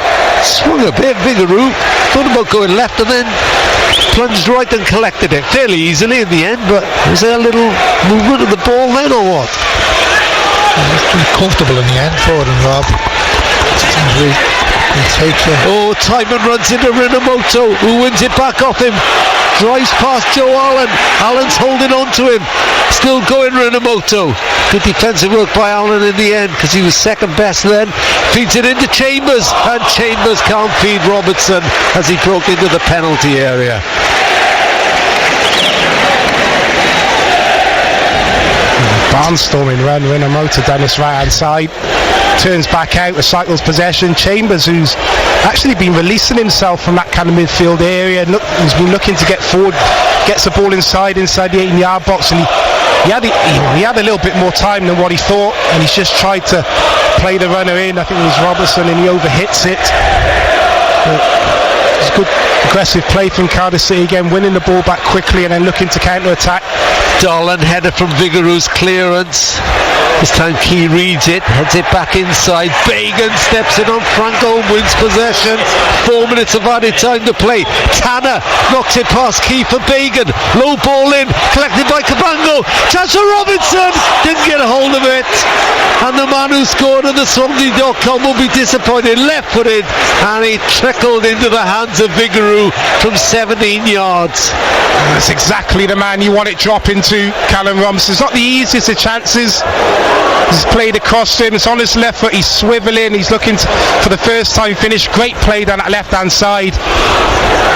swung a bit. Vicaroo thought about going left and then plunged right and collected it fairly easily in the end, but was there a little movement of the ball then or what? It's pretty comfortable in the end for him, Rob. Oh, Timon runs into Rinamoto, who wins it back off him. Drives past Joe Allen. Allen's holding on to him. Still going, Rinamoto. Good defensive work by Allen in the end because he was second best then. Feeds it into Chambers, and Chambers can't feed Robertson as he broke into the penalty area. Barnstorming run, Rinamoto down this right hand side, turns back out, recycles possession. Chambers, who's actually been releasing himself from that kind of midfield area, he's been looking to get forward, gets the ball inside the 18-yard box, and he had a little bit more time than what he thought, and he's just tried to play the runner in. I think it was Robertson, and he overhits it. It's good aggressive play from Cardiff City again, winning the ball back quickly and then looking to counter-attack. Darland header from Vigaroo's clearance. This time Key reads it, heads it back inside. Bagan steps in on Franco and wins possession. 4 minutes of added time to play. Tanner knocks it past Key for Bagan. Low ball in, collected by Cabango. Chance for Robinson, didn't get a hold of it. And the man who scored on the Swansea.com will be disappointed. Left footed, and he trickled into the hands of Vigaroo from 17 yards. That's exactly the man you want it dropping to, Callum Robinson. It's not the easiest of chances. He's played across to him, it's on his left foot, he's swivelling, he's looking for the first time finish. Great play down that left hand side.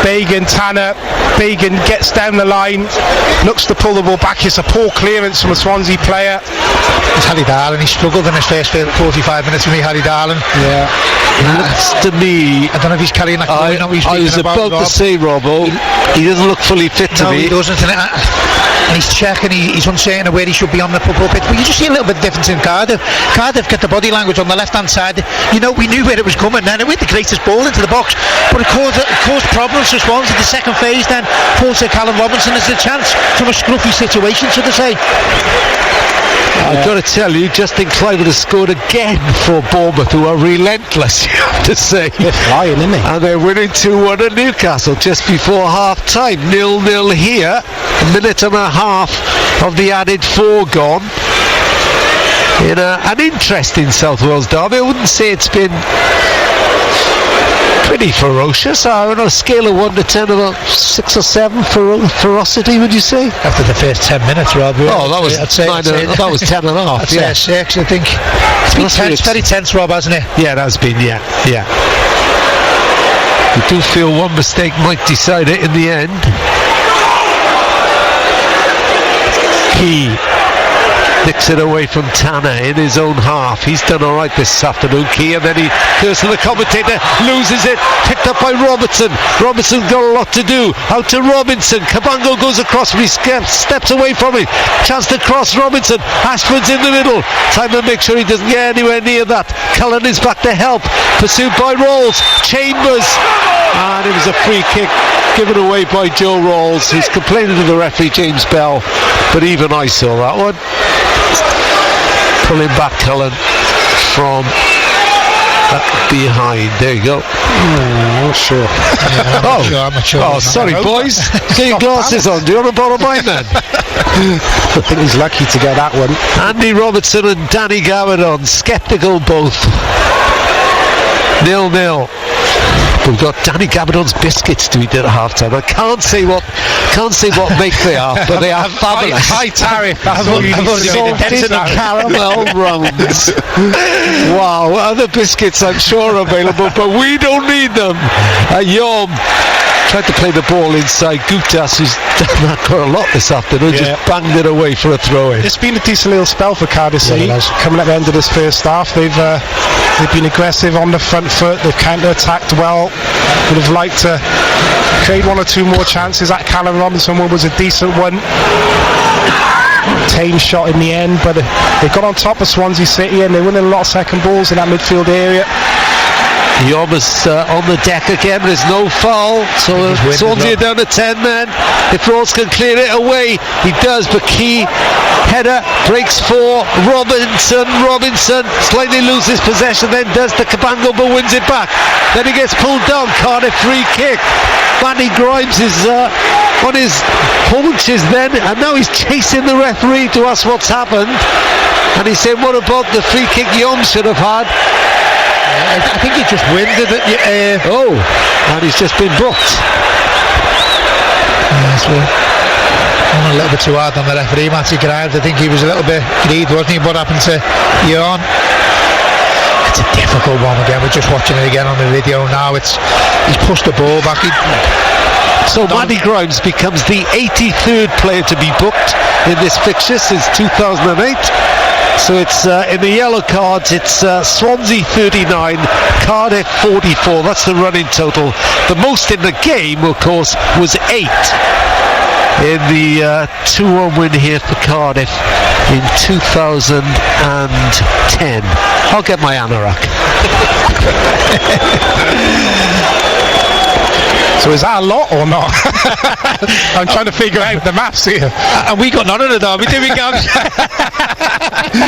Tanner Bagan gets down the line, looks to pull the ball back. It's a poor clearance from a Swansea player. It's Harry Darland, he struggled in his first 45 minutes for me, Harry Darland. Yeah. Looks to me, I don't know if he's carrying that coin. I was about to say, Robbo, he doesn't look fully fit to me. No, he doesn't. and he's checking, he's uncertain of where he should be on the football pitch. But you just see a little bit difference in Cardiff. Cardiff get the body language on the left hand side. You know, we knew where it was coming, and it went the greatest ball into the box, but it caused problems for Swansea. The second phase then falls to Callum Robinson as a chance from a scruffy situation, should I say. I've got to tell you, Justin Clive has scored again for Bournemouth, who are relentless, you have to say. They're flying, isn't they? And they're winning 2-1 at Newcastle just before half-time. 0-0 here. A minute and a half of the added 4 gone. In an interesting South Wales derby. I wouldn't say it's been pretty ferocious. On a scale of 1 to 10, about 6 or 7 for ferocity, would you say? After the first 10 minutes, Rob. Oh, that was that was 10 and a half. I'd say 6, I think. It's been tense, very tense, Rob, hasn't it? Yeah, it has been, yeah. You do feel one mistake might decide it in the end. Key nicks it away from Tanner in his own half. He's done all right this afternoon, Key, and then he goes to the commentator, loses it, picked up by Robertson. Robertson's got a lot to do. Out to Robinson. Cabango goes across, but he steps away from it. Chance to cross Robinson. Ashford's in the middle. Time to make sure he doesn't get anywhere near that. Cullen is back to help. Pursued by Rawls. Chambers. And it was a free kick given away by Joe Rawls, who's complaining to the referee, James Bell. But even I saw that one. Pulling back Cullen from behind. There you go. I'm not sure. I'm not sure. Oh, sorry, boys. Get your glasses on. Do you want to borrow mine then? I think he's lucky to get that one. Andy Robertson and Danny Gavardon, sceptical both. 0-0. We've got Danny Gavardon's biscuits to eat at half-time. I can't say what make they are, but they are fabulous. High tariff. That's all you need to Salted caramel rounds. Wow, other biscuits I'm sure are available, but we don't need them. Yom tried to play the ball inside. Gutas, who's done that quite a lot this afternoon, just banged it away for a throw-in. It's been a decent little spell for Cardiff. Coming at the end of this first half, they've been aggressive on the front foot. They've counter-attacked well. Would have liked to create 1 or 2 more chances. That Callum Robinson one was a decent one. Tame shot in the end, but they got on top of Swansea City and they're winning a lot of second balls in that midfield area. Yoma's on the deck again, but there's no foul, so Swansea down to 10 men. If Rawls can clear it away, he does, but Key header breaks for Robinson slightly loses possession, then does the Cabango, but wins it back. Then he gets pulled down. Cardiff free kick. Manny Grimes is on his haunches then, and now he's chasing the referee to ask what's happened, and he's saying, what about the free kick Yom should have had? I think he just winded it. And he's just been booked. A little bit too hard on the referee, Matty Grimes. I think he was a little bit greed, wasn't he? What happened to Yon? It's a difficult one again. We're just watching it again on the video now. He's pushed the ball back. So Manny Grimes becomes the 83rd player to be booked in this fixture since 2008. So it's in the yellow cards, it's Swansea 39, Cardiff 44. That's the running total. The most in the game, of course, was 8 in the 2-1 win here for Cardiff in 2010. I'll get my anorak. So is that a lot or not? I'm trying to figure out the maths here. And we got none of the derby, did we, Gabs?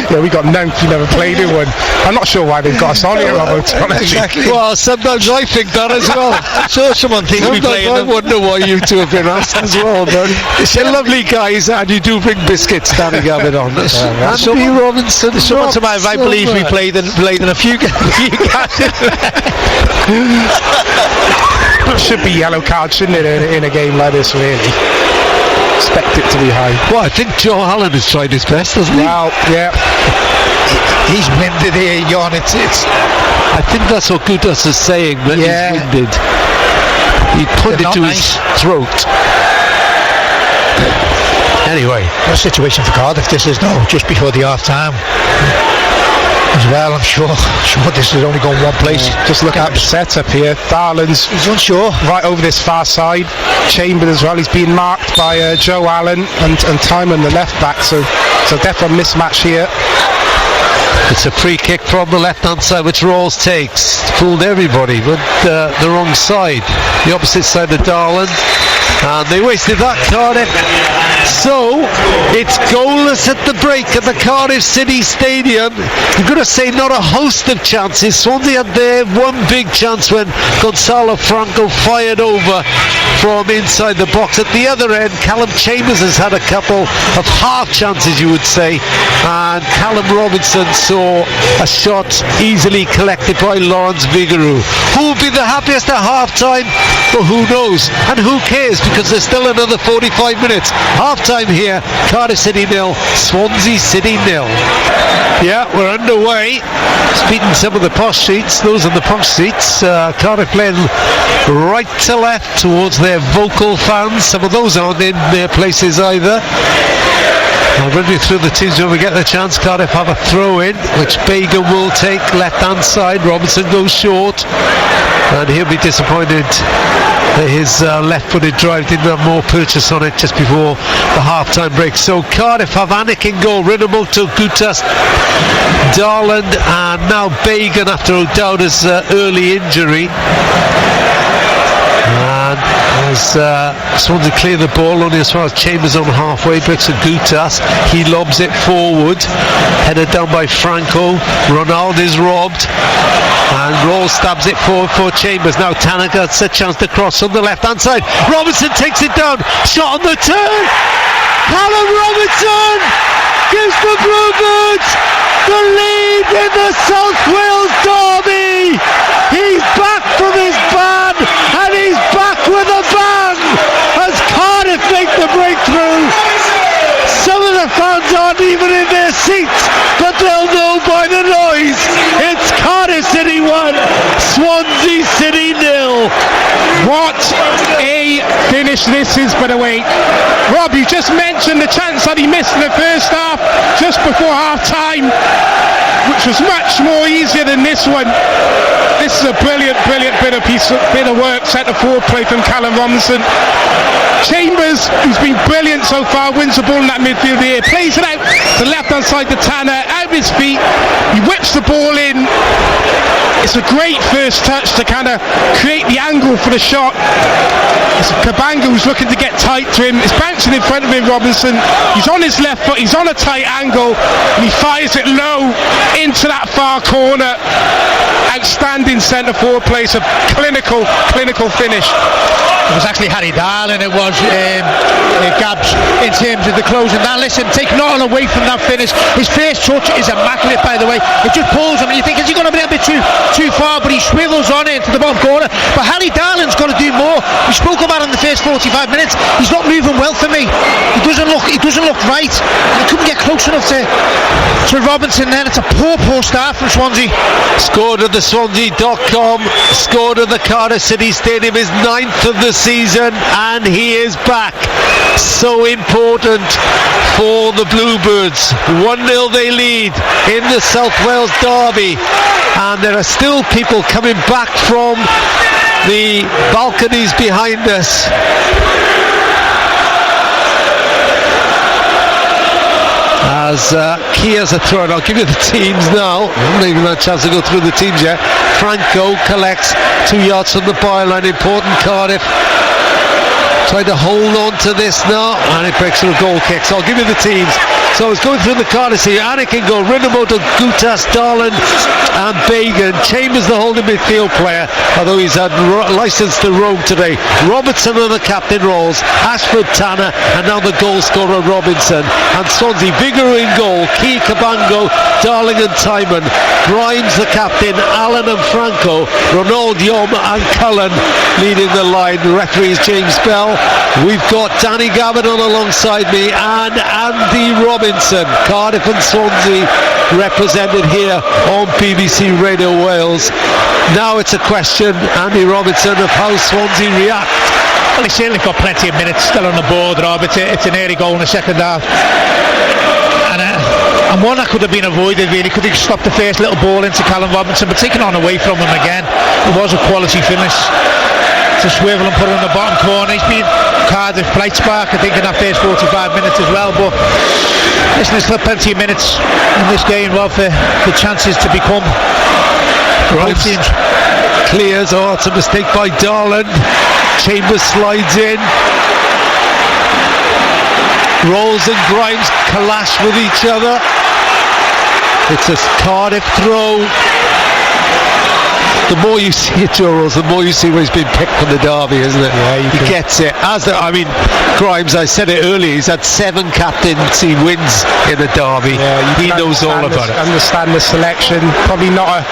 Yeah, we got none. We never played in one. I'm not sure why they've got us on here, Robert. Exactly. Well, sometimes I think that as well. I'm sure someone thinks we play. I wonder why you two have been asked as well, but you're lovely guys, and you do bring biscuits, Danny Gavardon. Andy Robinson. I believe we played in a few games. Should be yellow card, shouldn't it, in a game like this, really? Expect it to be high. Well, I think Joe Allen has tried his best, hasn't he? Well, yeah. He's winded here, Jon. I think that's what Gudas is saying, that he's winded. He put it to his throat. Anyway. What a situation for Cardiff this is, though, just before the half-time. as well. I'm sure this is only going one place. Just look at the setup here. Darland's He's unsure. right over this far side. Chambers as well. He's been marked by Joe Allen and Timon, the left back. So definitely a mismatch here. It's a free kick from the left-hand side, which Rawls takes. Fooled everybody, but the wrong side. The opposite side of Darland. And they wasted that, Cardiff. So, it's goalless at the break at the Cardiff City Stadium. I'm going to say not a host of chances. Swansea had their one big chance when Gonzalo Franco fired over from inside the box. At the other end, Callum Chambers has had a couple of half chances, you would say. And Callum Robinson saw a shot easily collected by Lawrence Vigouroux. Who will be the happiest at half-time? Well, who knows? And who cares? Because there's still another 45 minutes. Half-time here, Cardiff City 0, Swansea City 0. Yeah, we're underway. Speaking some of the posh seats, those are the posh seats. Cardiff playing right to left towards their vocal fans. Some of those aren't in their places either. I'll run you through the teams when we get the chance. Cardiff have a throw in, which Bagan will take left hand side. Robinson goes short, and he'll be disappointed that his left-footed drive didn't have more purchase on it just before the half-time break. So Cardiff have Anik in goal, Rinamoto, Gutas, Darland, and now Bagan after O'Dowda's early injury. And as Swansea clear the ball only as far as Chambers on halfway, bricks of Gutas, he lobs it forward, headed down by Franco. Ronaldo is robbed, and Rawls stabs it forward for Chambers. Now Tanaka gets a chance to cross on the left hand side. Robinson takes it down, shot on the turn. Callum Robinson gives the Bluebirds the lead in the South Wales derby. He's back from his ban, and he's back with a bang as Cardiff make the breakthrough. Some of the fans aren't even in their seats, but they'll know by the noise. It's Cardiff City 1, Swansea City 0. What a finish this is, by the way. Rob, you just mentioned the chance that he missed in the first half, just before half-time, which was much more easier than this one. This is a brilliant bit of work, centre forward play from Callum Robinson. Chambers, who's been brilliant so far, wins the ball in that midfield here, plays it out to the left-hand side to Tanner, out of his feet, he whips the ball in. It's a great first touch to kind of create the angle for the shot. It's Kabanga who's looking to get tight to him. It's bouncing in front of him, Robinson. He's on his left foot, he's on a tight angle, and he fires it low into that far corner. Outstanding centre forward play, a clinical finish. It was actually Harry Darland, it was Gabs, in terms of the closing. Now listen, take nothing away from that finish. His first touch is immaculate, by the way. It just pulls him, and you think, is he going to be a bit too far? But he swivels on into the bottom corner. But Harry Darland's got to do more. We spoke about in the first 45 minutes. He's not moving well for me. He doesn't look right. He couldn't get close enough to Robinson. Then it's a poor start from Swansea. Scored at the Swansea.com, scored at the Cardiff City Stadium, his 9th of the season, and he is back. So important for the Bluebirds. 1-0 they lead in the South Wales derby, and there are still people coming back from the balconies behind us. As Kia's a throw, I'll give you the teams now. I haven't even had a chance to go through the teams yet. Franco collects 2 yards from the byline. Important Cardiff trying to hold on to this now, and it breaks through a goal kick. So I'll give you the teams. So I was going through the Cardiff here. Anik in goal, Rinamoto, Gutas, Darland and Bagan. Chambers the holding midfield player, although he's had licence to roam today. Robertson and the captain Rawls, Ashford, Tanner, and now the goal scorer Robinson. And Swansea, Vigouroux in goal, Key, Cabango, Darling and Timon, Grimes the captain, Allen and Franco, Ronald, Yom and Cullen leading the line. The referee is James Bell. We've got Danny Gavin on alongside me and Andy Robinson. Cardiff and Swansea represented here on BBC Radio Wales. Now it's a question, Andy Robinson, of how Swansea react. Well, he's certainly got plenty of minutes still on the board, Rob. It's an early goal in the second half, and and one that could have been avoided really. Could have stopped the first little ball into Callum Robinson, but taken on away from him again. It was a quality finish to swivel and put it in the bottom corner. He's been Cardiff bright spark, I think, in that first 45 minutes as well. But listen, there's still plenty of minutes in this game, Rob, for the chances to become both teams. Clears. Oh, it's a mistake by Darland. Chambers slides in. Rolls and Grimes clash with each other. It's a Cardiff throw. The more you see it, Joe Rose, the more you see where he's been picked for the derby, isn't it? Yeah, he gets it. Grimes, I said it earlier, he's had 7 captaincy wins in the derby. Yeah, he knows all about it. Understand the selection. Probably not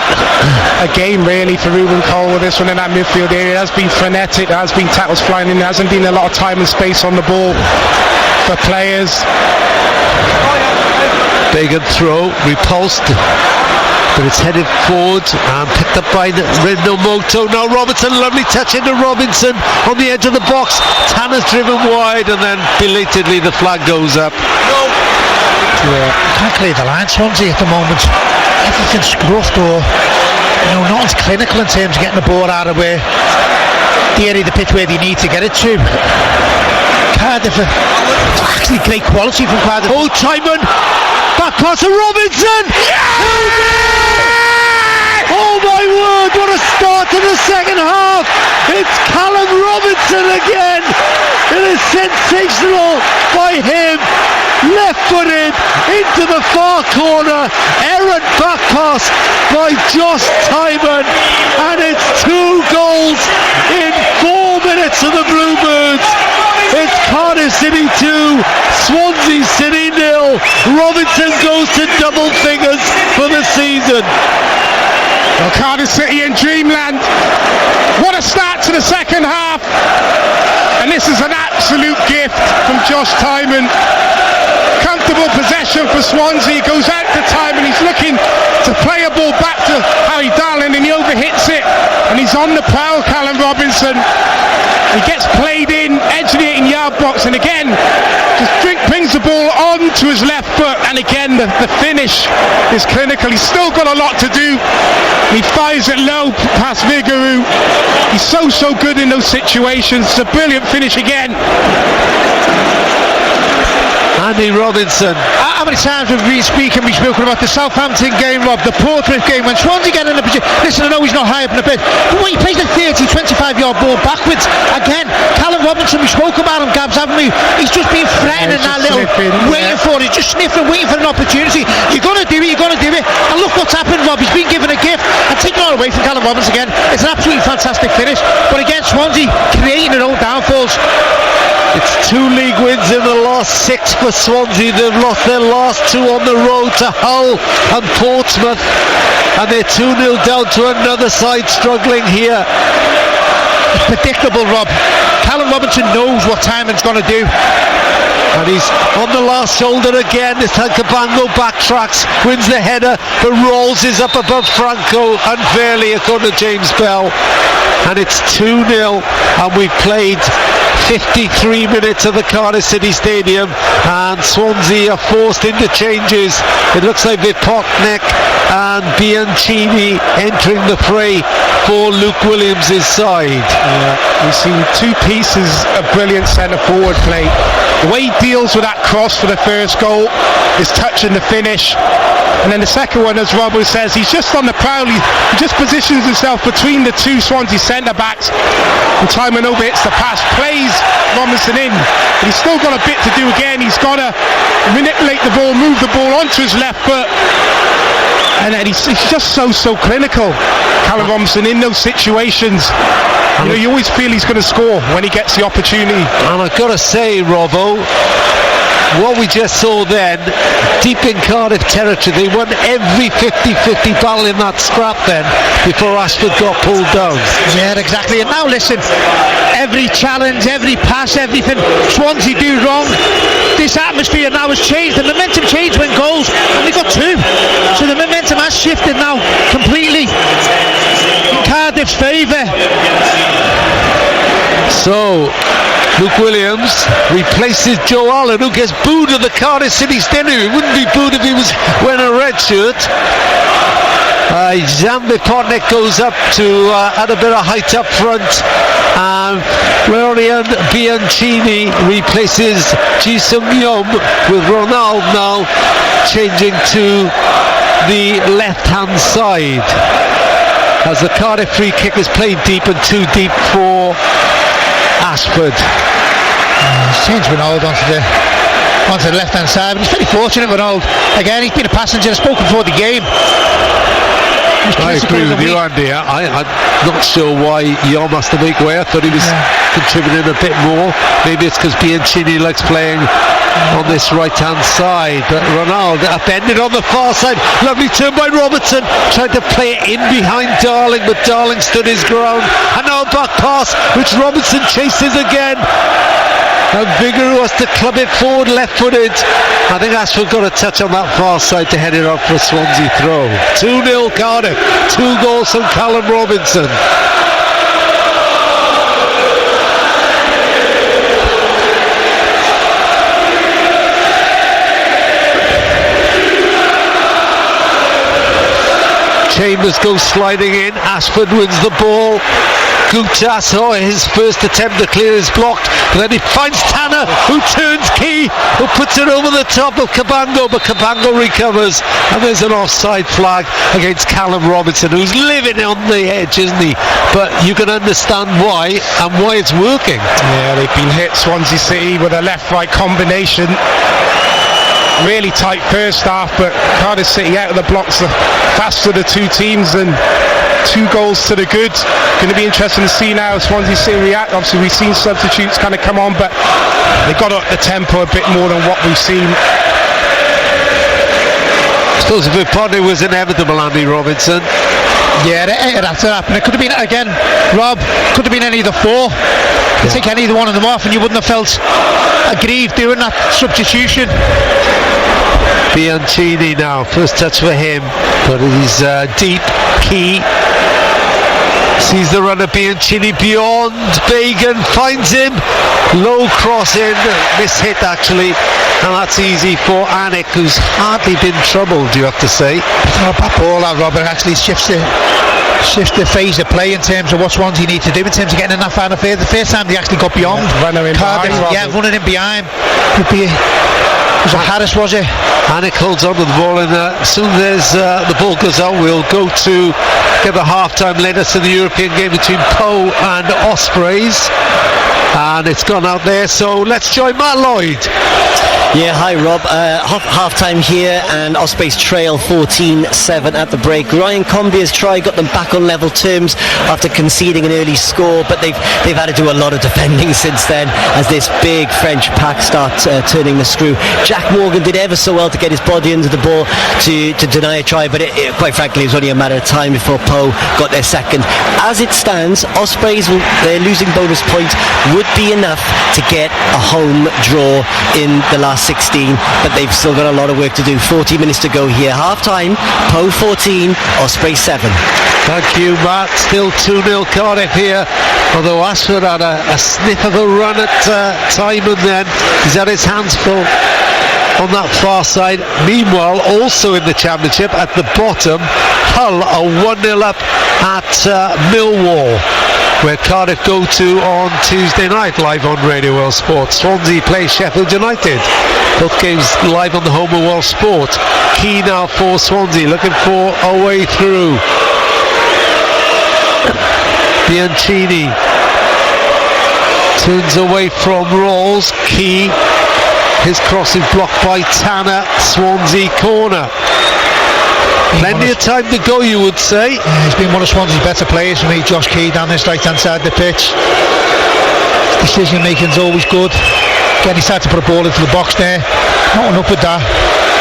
a game really for Ruben Cole with this one in that midfield area. It has been frenetic. There has been tackles flying in. There hasn't been a lot of time and space on the ball for players. Big and throw, repulsed. But it's headed forward and picked up by Rindo Moto. Now Robertson, lovely touch into Robinson on the edge of the box. Tanner's driven wide, and then belatedly the flag goes up. Can't clear the line, Swansea, at the moment. Everything's scruffed, or nothing's clinical in terms of getting the ball out of where the area of the pitch where they need to get it to. Cardiff, actually great quality from Cardiff. Oh, Timon, back pass to Robinson. Oh my word, what a start to the second half. It's Callum Robinson again. It is sensational by him. Left-footed into the far corner. Errant back pass by Josh Timon. And it's 2 goals in 4 minutes of the Bluebirds. It's Cardiff City 2, Swansea City 0. Robinson goes to double figures for the season. Well, Cardiff City in dreamland. What a start to the second half. And this is an absolute gift from Josh Timon. Comfortable possession for Swansea. Goes out to Timon. He's looking to play a ball back to Harry Darling, and he overhits it. And he's on the prowl, Callum Robinson. He gets played in, edge of the 18-yard box, and again, just brings the ball onto his left foot, and again, the finish is clinical. He's still got a lot to do. He fires it low past Vigouroux. He's so good in those situations. It's a brilliant finish again. Andy Robinson. How many times have we we've spoken about the Southampton game, Rob, the Portsmouth game, when Swansea get in a position. Listen, I know he's not high up in the pitch, but when he plays a 30, 25-yard ball backwards, again, Callum Robinson, we spoke about him, Gabs, haven't we? He's just been threatening that little, waiting for it, just sniffing, waiting for an opportunity. You're going to do it, and look what's happened, Rob. He's been given a gift, and taking it away from Callum Robinson again. It's an absolutely fantastic finish, but again, Swansea creating their own downfalls. It's 2 league wins in the last 6 for Swansea. They've lost their last 2 on the road to Hull and Portsmouth, and they're 2-0 down to another side struggling here. It's predictable, Rob. Callum Robinson knows what Timon's going to do. And he's on the last shoulder again. This time Cabango backtracks, wins the header, but Rolls is up above Franco unfairly, according to James Bell. And it's 2-0, and we've played 53 minutes of the Cardiff City Stadium, and Swansea are forced into changes. It looks like Vipotnik and Bianchini entering the fray for Luke Williams' side. We've seen 2 pieces of brilliant centre forward play. The way he deals with that cross for the first goal, his touch in the finish, and then the second one, as Robbo says, he's just on the prowl. He just positions himself between the 2 Swansea centre backs, and Timon overhits the pass, plays Robinson in, but he's still got a bit to do again. He's got to manipulate the ball, move the ball onto his left foot, and then he's just so clinical, Callum Robinson, in those situations. You always feel he's going to score when he gets the opportunity. And I've got to say, Robbo, what we just saw then, deep in Cardiff territory, they won every 50-50 battle in that scrap then, before Ashford got pulled down. Yeah, exactly. And now listen, every challenge, every pass, everything Swansea do wrong, this atmosphere now has changed. The momentum changed when goals, and they got 2. So the momentum has shifted now completely in Cardiff's favour. So Luke Williams replaces Joe Allen, who gets booed at the Cardiff City Stadium. He wouldn't be booed if he was wearing a red shirt. Zambi Potnik goes up to add a bit of height up front. Florian Bianchini replaces Jisung Yom, with Ronald now changing to the left-hand side, as the Cardiff free kick is played deep and too deep for Ashford. He's changed Ronald onto the left-hand side, but he's very fortunate, Ronald. Again, he's been a passenger. I spoke before the game. I agree with you, Andy. I'm not sure why Yom has to make way. I thought he was contributing a bit more. Maybe it's because Bianchini likes playing on this right-hand side. But Ronaldo upended on the far side. Lovely turn by Robertson. Tried to play it in behind Darling, but Darling stood his ground. And now a back pass, which Robertson chases again. And Vigor wants to club it forward, left-footed. I think Ashford got a touch on that far side to head it up for a Swansea throw. 2-0 Cardiff. 2 goals from Callum Robinson. Chambers goes sliding in. Ashford wins the ball. Gutas, his first attempt to clear is blocked, but then he finds Tanner, who turns Key, who puts it over the top of Cabango, but Cabango recovers, and there's an offside flag against Callum Robinson, who's living on the edge, isn't he? But you can understand why, and why it's working. Yeah, they've been hit, Swansea City, with a left-right combination. Really tight first half, but Cardiff City out of the blocks, the faster of the two teams, and 2 goals to the good. Going to be interesting to see now Swansea City react. Obviously we've seen substitutes kind of come on, but they've got up the tempo a bit more than what we've seen. I suppose if it probably was inevitable, Andy Robinson. Yeah, it had to happen. It could have been, again, Rob, could have been any of the 4. You take any of the one of them off and you wouldn't have felt aggrieved doing that substitution. Bianchini now, first touch for him, but he's deep. Key sees the runner, Bianchini beyond Bagan, finds him, low cross in, mishit actually, and that's easy for Anik, who's hardly been troubled, you have to say. It's not a bad ball, that Robert. Actually shifts the phase of play in terms of what Swansea need to do in terms of getting in that final phase. The first time they actually got beyond runner in Cardiff, behind, running in behind would be was it Harris, was it? Anik holds on to the ball, and as soon as the ball goes out, we'll go to get the half-time later to the European game between Poe and Ospreys, and it's gone out there, so let's join Matt Lloyd. Yeah, hi Rob. Half-time here, and Ospreys trail 14-7 at the break. Ryan Combia's try got them back on level terms after conceding an early score, but they've had to do a lot of defending since then as this big French pack start turning the screw. Jack Morgan did ever so well to get his body under the ball to deny a try, but quite frankly it was only a matter of time before Poe got their second. As it stands, Ospreys, their losing bonus point would be enough to get a home draw in the last 16, but they've still got a lot of work to do. 40 minutes to go here. Half time, Poe 14, Osprey 7. Thank you, Matt. Still 2-0 Cardiff here, although Ashford had a sniff of a run at time, and then he's had his hands full on that far side. Meanwhile, also in the Championship at the bottom, Hull are 1-0 up at Millwall, where Cardiff go to on Tuesday night, live on Radio World Sport. Swansea play Sheffield United. Both games live on the home of World Sport. Key now for Swansea, looking for a way through. Bianchini turns away from Rawls. Key, his cross is blocked by Tanner. Swansea corner. Plenty of time to go, you would say. Yeah, he's been one of Swansea's better players for me, Josh Key, down this right-hand side of the pitch. Decision making's always good. Again, he started to put a ball into the box there. Not enough with that.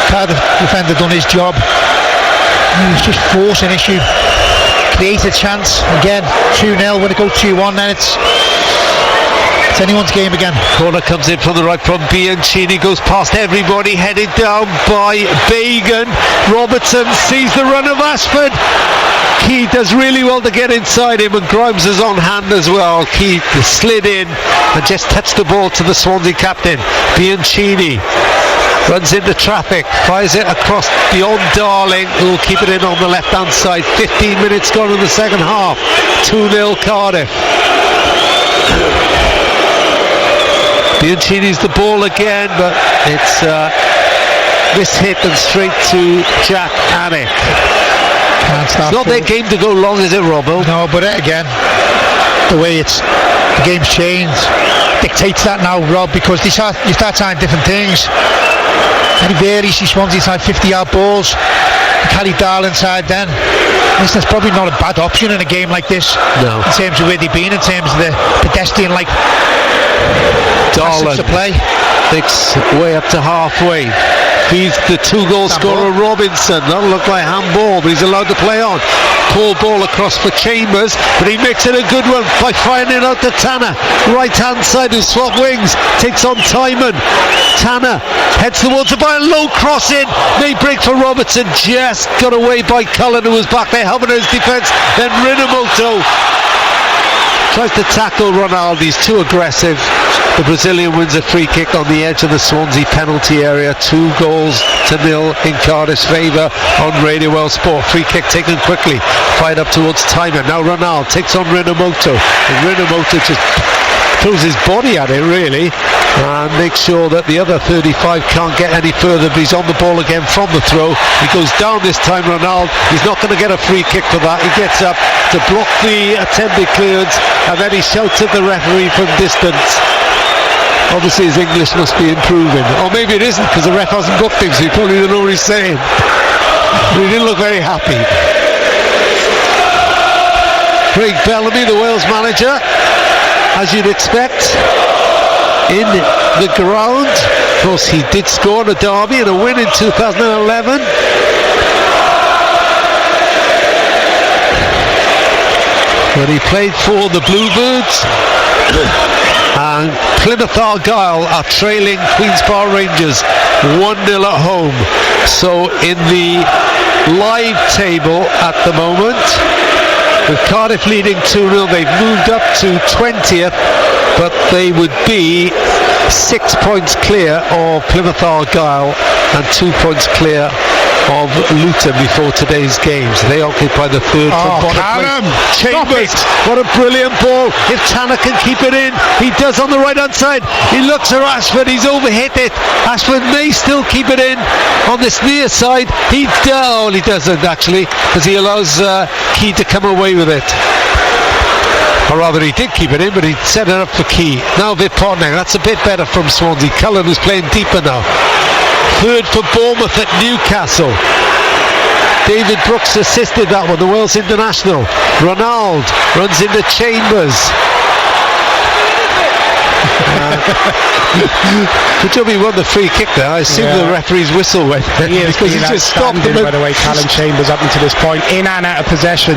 Cardiff defender done his job. He was just forcing issue. Create a chance. Again, 2-0. When it goes 2-1, then it's It's anyone's game again. Corner comes in from the right from Bianchini, goes past everybody, headed down by Bagan. Robertson sees the run of Ashford. Key does really well to get inside him, and Grimes is on hand as well. Key slid in and just touched the ball to the Swansea captain. Bianchini runs into traffic, fires it across beyond Darling, who will keep it in on the left hand side. 15 minutes gone in the second half. 2-0 Cardiff. Bianchini's the ball again, but it's mishit and straight to Jack Anick. It's not their game to go long, is it, Robbo? No, but again, the way the game's changed dictates that now, Rob, because you start trying different things. Any varies, you Swansea side 50-yard balls, you carry Darling inside then. Listen, it's probably not a bad option in a game like this. No. In terms of where they've been, in terms of the pedestrian-like Darling to play. Thinks way up to halfway. Feeds the 2-goal scorer Robinson. That'll look like handball, but he's allowed to play on. Poor ball across for Chambers, but he makes it a good one by firing it out to Tanner. Right hand side, who swap wings, takes on Timon. Tanner heads towards the bar, low cross in, may break for Robertson, just got away by Cullen, who was back there helping his defence. Then Rinamoto tries to tackle Ronaldo, he's too aggressive. The Brazilian wins a free kick on the edge of the Swansea penalty area. 2-0 in Cardiff's favour on Radio Well Sport. Free kick taken quickly, fired up towards Timon. Now Ronaldo takes on Rinamoto, and Rinamoto just throws his body at it really, and makes sure that the other 35 can't get any further, but he's on the ball again from the throw. He goes down this time, Ronaldo. He's not going to get a free kick for that. He gets up to block the attempted clearance, and then he shouts at the referee from distance. Obviously his English must be improving, or maybe it isn't, because the ref hasn't booked him, so he probably doesn't know what he's saying. But he didn't look very happy. Craig Bellamy, the Wales manager, as you'd expect, in the ground. Of course, he did score in a derby and a win in 2011. When he played for the Bluebirds. And Plymouth Argyle are trailing Queen's Park Rangers 1-0 at home. So in the live table at the moment, with Cardiff leading 2-0, they've moved up to 20th, but they would be 6 points clear of Plymouth Argyle and 2 points clear of Luton before today's games. They occupy the third from bottom place. Chambers, what a brilliant ball. If Tanner can keep it in, he does on the right hand side. He looks at Ashford, he's overhit it. Ashford may still keep it in on this near side. He doesn't actually, because he allows Key to come away with it. Or rather, he did keep it in, but he set it up for Key. Now Vipotnik, that's a bit better from Swansea. Cullen is playing deeper now. Third for Bournemouth at Newcastle. David Brooks assisted that one, the Wales international. Ronaldo runs into Chambers. Good job he won the free kick there. I assume the referee's whistle went because he just stopped him. By the way, Callum Chambers up until this point, in and out of possession.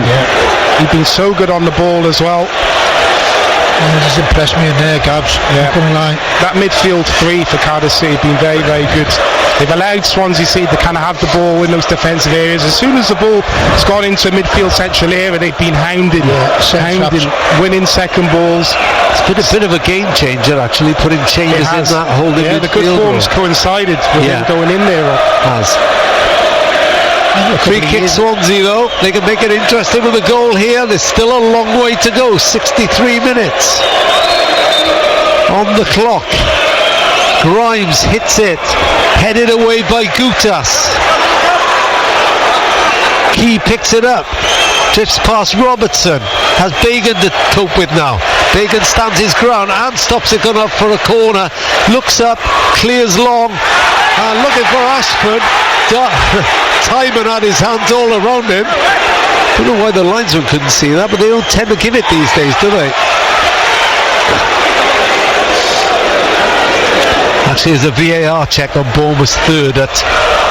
He's been so good on the ball as well. Just impressed me in there, Gabs. That midfield three for Cardiff City have been very, very good. They've allowed Swansea City to kind of have the ball in those defensive areas. As soon as the ball has gone into midfield central area, they've been hounding, winning second balls. It's been a bit of a game changer actually, putting Chambers in that holding midfield. The good forms coincided with him going in there. Free kick Swansea though, they can make it interesting with a goal here. There's still a long way to go, 63 minutes on the clock. Grimes hits it, headed away by Gutas. Key picks it up, drifts past Robertson, has Bagan to cope with now. Bagan stands his ground and stops it going up for a corner, looks up, clears long, and looking for Ashford. Timon had his hands all around him. Don't know why the linesman couldn't see that, but they don't tend to give it these days, do they? Actually, there's a VAR check on Bournemouth's third at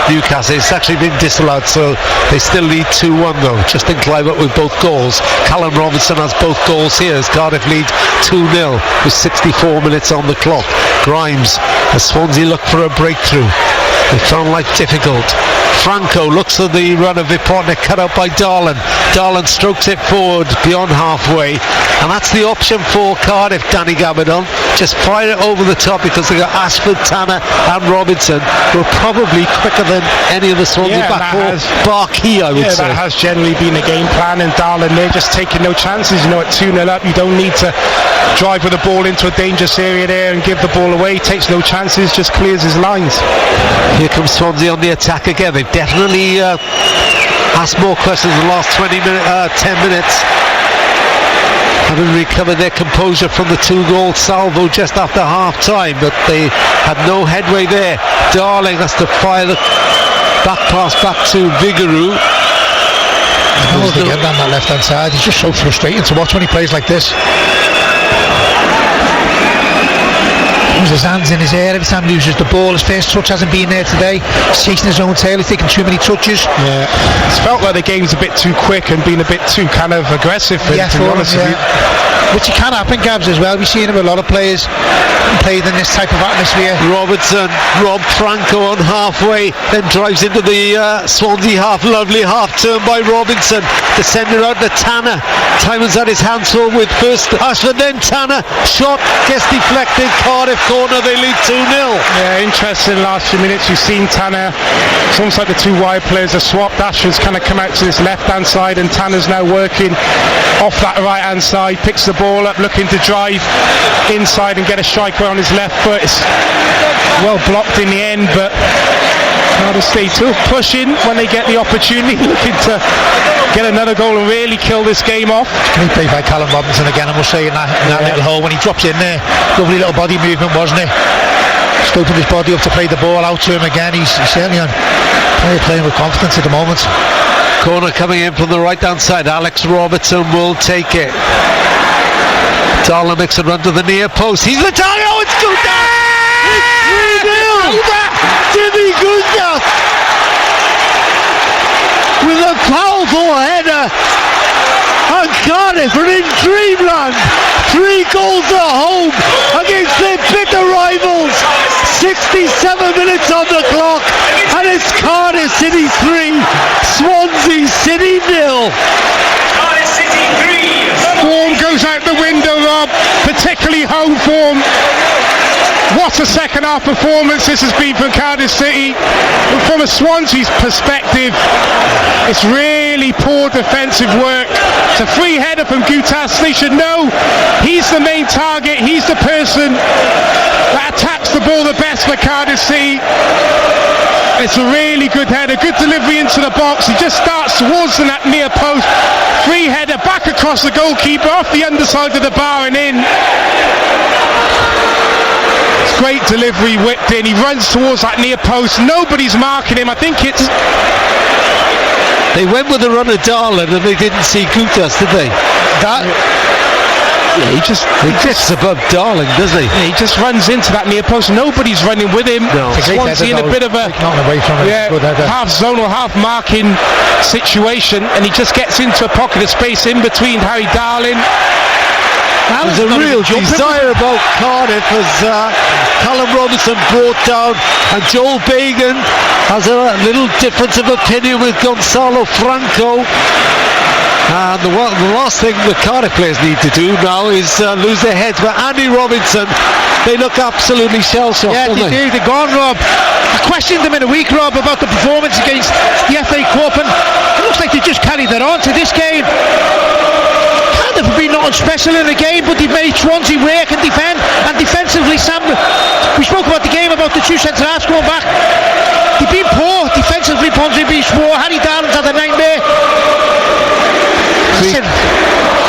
Newcastle. It's actually been disallowed, so they still lead 2-1 though. Justin Kluivert with both goals. Callum Robinson has both goals here as Cardiff lead 2-0 with 64 minutes on the clock. Grimes, as Swansea look for a breakthrough. They found life difficult. Franco looks for the run of Vipornik, cut out by Darlan. Darlan strokes it forward beyond halfway, and that's the option for Cardiff, Danny Gabardon. Just fire it over the top because they got Ashford, Tanner and Robinson, who are probably quicker than any of the Swansea back four. Barkey, I would say. That has generally been the game plan, and Darlan, they're just taking no chances. You know, at 2-0 up, you don't need to drive with the ball into a dangerous area there and give the ball away. He takes no chances, just clears his lines. Here comes Swansea on the attack again. They've definitely asked more questions in the last 10 minutes. Having recovered their composure from the 2-goal salvo just after half-time, but they had no headway there. Darling has to fire the back pass back to Vigouroux. Getting on that left-hand side, he's just so frustrating to watch when he plays like this. His hands in his hair every time he loses the ball. His first touch hasn't been there today. He's chasing his own tail. He's taking too many touches. Yeah, it's felt like the game's a bit too quick and been a bit too kind of aggressive for him, to be honest with you. Which it can happen, Gabs, as well. We've seen him with a lot of players played in this type of atmosphere. Robertson robbed Franco on halfway, then drives into the Swansea half. Lovely half turn by Robinson to send it out to Tanner. Timon's had his hands full with first Ashford, then Tanner. Shot gets deflected. Cardiff corner, they lead 2-0. Yeah, interesting last few minutes. You've seen Tanner. It's almost like the two wide players are swapped. Ashford's kind of come out to this left-hand side, and Tanner's now working off that right-hand side. Picks the ball up, looking to drive inside and get a striker on his left foot. It's well blocked in the end, but Cardiff stay still pushing when they get the opportunity, looking to get another goal and really kill this game off. Great play by Callum Robinson again, I must say, in that little hole when he drops in there. Lovely little body movement, wasn't it? Just opened his body up to play the ball out to him again. He's certainly playing with confidence at the moment. Corner coming in from the right hand side. Alex Robertson will take it. Darlan makes a run to the near post. He's the target. Oh, it's Goudas! It's 3-0! Jimmy Goudas with a powerful header. And Cardiff are in dreamland. 3 goals at home against their bitter rivals. 67 minutes on the clock, and it's Cardiff City 3, Swansea City 0. Cardiff City 3. Form goes out the window, Rob, particularly home form. What a second half performance this has been from Cardiff City. From a Swansea's perspective, it's really poor defensive work. It's a free header from Goudas. They should know he's the main target. He's the person that attacks the ball the best for Cardiff City. It's a really good header, good delivery into the box. He just starts towards that near post. Free header back across the goalkeeper, off the underside of the bar and in. It's great delivery, whipped in. He runs towards that near post. Nobody's marking him. I think it's... They went with the run of Darlan and they didn't see Goudas, did they? Yeah, he just above Darling, doesn't he? Yeah, he just runs into that near post. Nobody's running with him. No. Swansea in a bit of a half zonal, half marking situation, and he just gets into a pocket of space in between Harry Darling. There's a real desire about Cardiff as Callum Robinson brought down, and Joel Bagan has a little difference of opinion with Gonzalo Franco. And the last thing the Cardiff players need to do now is lose their heads. But Andy Robinson, they look absolutely shell-shocked. Yeah, they do. They're gone, Rob. I questioned them in a week, Rob, about the performance against the FA Cup, and it looks like they just carried that on to this game. Cardiff have been nothing special in the game, but they've made Swansea work and defend. And defensively, Sam, we spoke about the game, about the two centre-halves going back. They've been poor defensively. Ponsonby's poor. Harry Darlan's had a nightmare.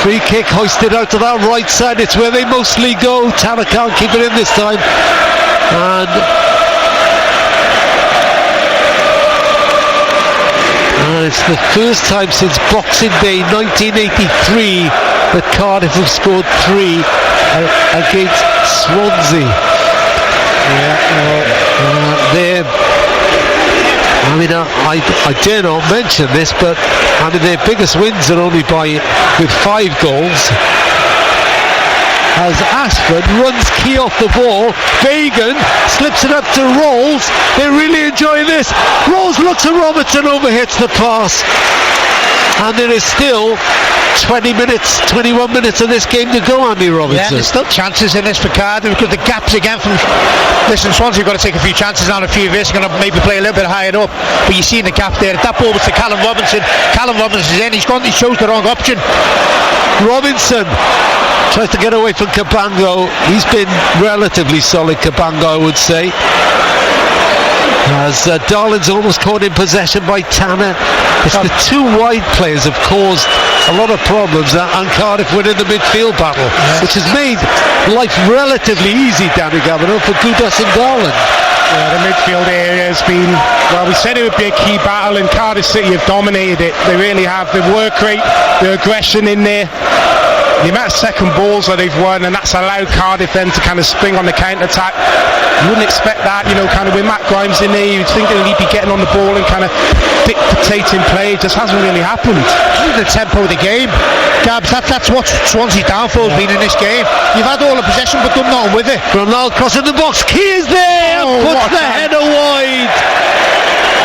Free kick hoisted out to that right side. It's where they mostly go. Tanner can't keep it in this time. And it's the first time since Boxing Day 1983 that Cardiff have scored 3 against Swansea. I mean, I dare not mention this, but I mean their biggest wins are only with 5 goals. As Ashford runs Key off the ball, Fagan slips it up to Rolls. They're really enjoying this. Rolls looks at Robertson, overhits the pass, and there is still 21 minutes of this game to go, Andy Robertson. Yeah, there's still chances in this for Cardiff because the gaps again from... Listen, Swansea have got to take a few chances on a few risks, going to maybe play a little bit higher up, but you see in the gap there, that ball was to Callum Robinson. Callum Robinson's in, he chose the wrong option. Robinson tries to get away from Cabango. He's been relatively solid, Cabango, I would say. As Darlin's almost caught in possession by Tanner. It's the 2 wide players have caused a lot of problems, and Cardiff win in the midfield battle, which has made life relatively easy, Danny Gavino, for Gudas and Darlin. Yeah, the midfield area has been, well, we said it would be a key battle, and Cardiff City have dominated it. They really have. The work rate, the aggression in there, the amount of second balls that they've won, and that's allowed Cardiff then to kind of spring on the counter-attack. You wouldn't expect that, kind of with Matt Grimes in there. You'd think that he'd be getting on the ball and kind of dictating play. It just hasn't really happened. The tempo of the game, Gabs, that's what Swansea's downfall has been in this game. You've had all the possession but done nothing with it. Ronaldo crossing the box, Key is there, puts the header wide.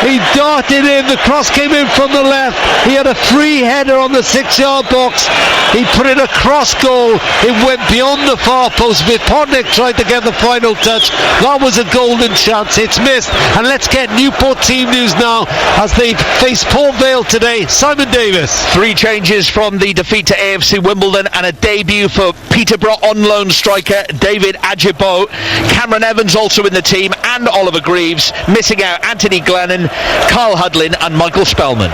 He darted in, the cross came in from the left. He had a free header on the 6-yard box. He put in a cross goal. It went beyond the far post. Vipotnik tried to get the final touch. That was a golden chance. It's missed. And let's get Newport team news now as they face Port Vale today. Simon Davis. 3 changes from the defeat to AFC Wimbledon and a debut for Peterborough on loan striker David Ajibo. Cameron Evans also in the team, and Oliver Greaves. Missing out Anthony Glennon, Carl Hudlin and Michael Spellman.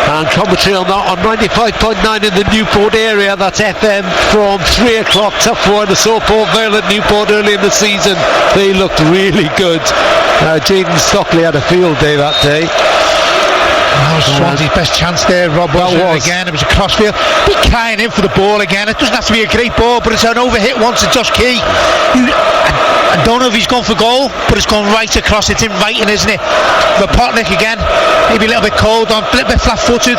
And commentary on that on 95.9 in the Newport area. That's FM from 3 o'clock. Tough one. I saw Port Vale at Newport early in the season. They looked really good. Jaden Stockley had a field day that day. Swansea's best chance there, Rob, again. It was a crossfield. Be crying in for the ball again. It doesn't have to be a great ball, but it's an overhit once to Josh Key. I don't know if he's gone for goal, but it's gone right across. It's inviting, isn't it? Vipotnik again, maybe a little bit cold on, a little bit flat-footed.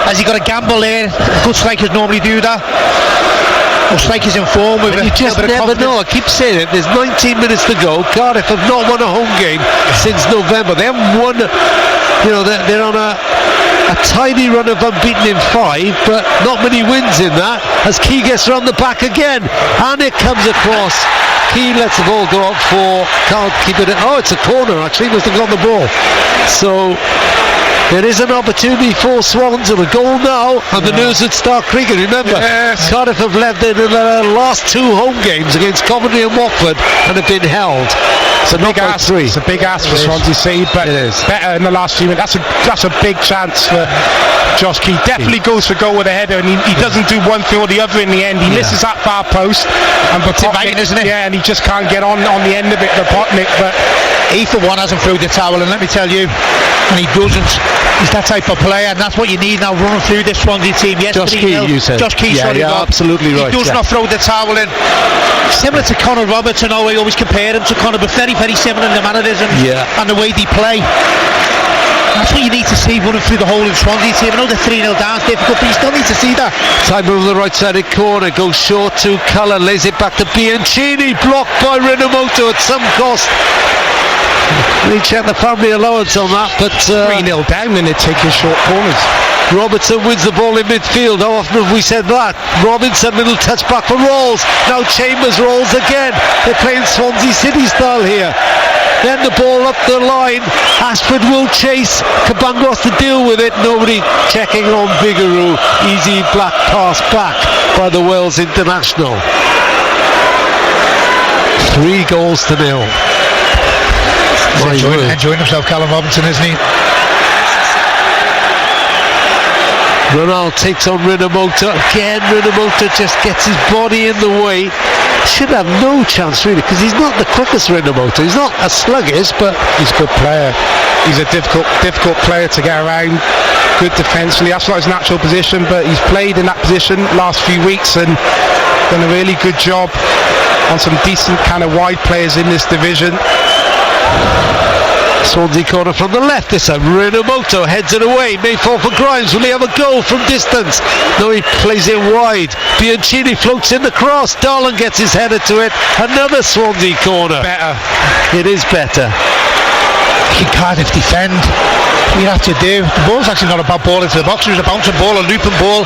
Has he got a gamble there? Good strikers normally do that. Or strikers in form with you just never know. I keep saying it. There's 19 minutes to go. Cardiff have not won a home game since November. They haven't won. They're on a tiny run of unbeaten in 5, but not many wins in that. As Key gets around the back again, and it comes across. Key lets the ball go up can't keep it. Oh, it's a corner actually. Must have got the ball. So there is an opportunity for Swans and a goal now, and the news would start creaking. Remember, Cardiff have led their last 2 home games against Coventry and Watford and have been held. It's a big ask. It's a big ask for Swansea City, but better in the last few minutes. That's a big chance for Josh Key. Definitely goes for goal with a header, and he doesn't do one thing or the other in the end. He misses that far post, and Vipotnik, isn't it? Yeah, and he just can't get on the end of it, Vipotnik. But he for one hasn't thrown the towel, and let me tell you, and he doesn't. He's that type of player, and that's what you need now running through this Swansea team. Yes, Josh Key, you said. Josh Key, absolutely right. He does not throw the towel in. Similar to Conor Robertson, I always compare him to Conor, but very, very similar in the mannerisms and the way they play. That's what you need to see running through the whole of Swansea team. I know they're 3-0 down, it's difficult, but you still need to see that. Timer on the right-sided corner, goes short to Cullen, lays it back to Bianchini, blocked by Rinomoto at some cost. We check the family allowance on that, but 3-0 down and they're taking short corners. Robertson wins the ball in midfield. How often have we said that? Robinson, middle touch back for Rolls. Now Chambers rolls again. They're playing Swansea City style here. Then the ball up the line. Ashford will chase. Cabango has to deal with it. Nobody checking on Vigouroux. Easy black pass back by the Wales international. 3 goals to 0. Enjoying himself, Callum Robinson, isn't he? Ronaldo takes on Rinomoto. Again, Rinomoto just gets his body in the way. Should have no chance really, because he's not the quickest Rinomoto. He's not as sluggish, but he's a good player. He's a difficult player to get around. Good defensively. That's not his natural position, but he's played in that position last few weeks and done a really good job on some decent kind of wide players in this division. Swansea corner from the left. This time Rinomoto heads it away. May fall for Grimes. Will he have a goal from distance? No, he plays it wide. Bianchini floats in the cross. Darling gets his header to it. Another Swansea corner. Better. It is better. Can Cardiff defend? What you have to do. The ball's actually not a bad ball into the box. It was a bouncing ball, a looping ball.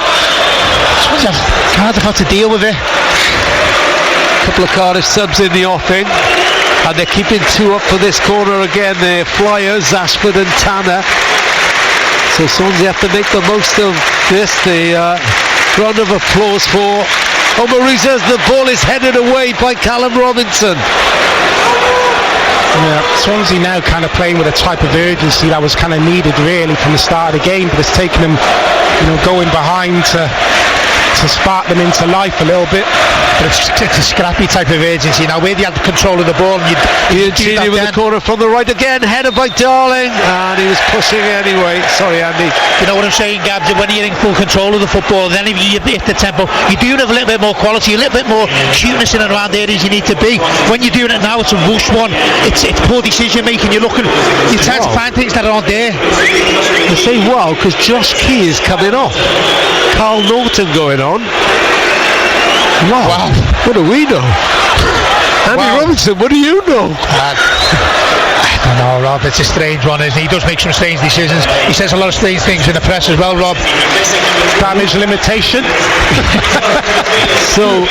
Cardiff have to deal with it. A couple of Cardiff subs in the offing, and they're keeping two up for this corner again. They're Flyers, Ashford and Tanner. So Swansea have to make the most of this. The round of applause for Omariza as the ball is headed away by Callum Robinson. Yeah, Swansea now kind of playing with a type of urgency that was kind of needed really from the start of the game, but it's taken them, going behind to spark them into life a little bit. But it's a scrappy type of urgency now. Where they had control of the ball, and Bianchini with the corner from the right again, headed by Darling, and he was pushing anyway. Sorry, Andy. You know what I'm saying, Gabs? When you're in full control of the football, then if you hit the tempo, you do have a little bit more quality, a little bit more cuteness in and around areas you need to be. When you're doing it now, it's a rush one. It's poor decision making. You tend to find things that aren't there. You say wow because Josh Key is coming off. Carl Norton going on. Wow. What do we know? Andy Robinson, what do you know? I don't know, Rob. It's a strange one, isn't he? He does make some strange decisions. He says a lot of strange things in the press as well, Rob. Damage limitation. So,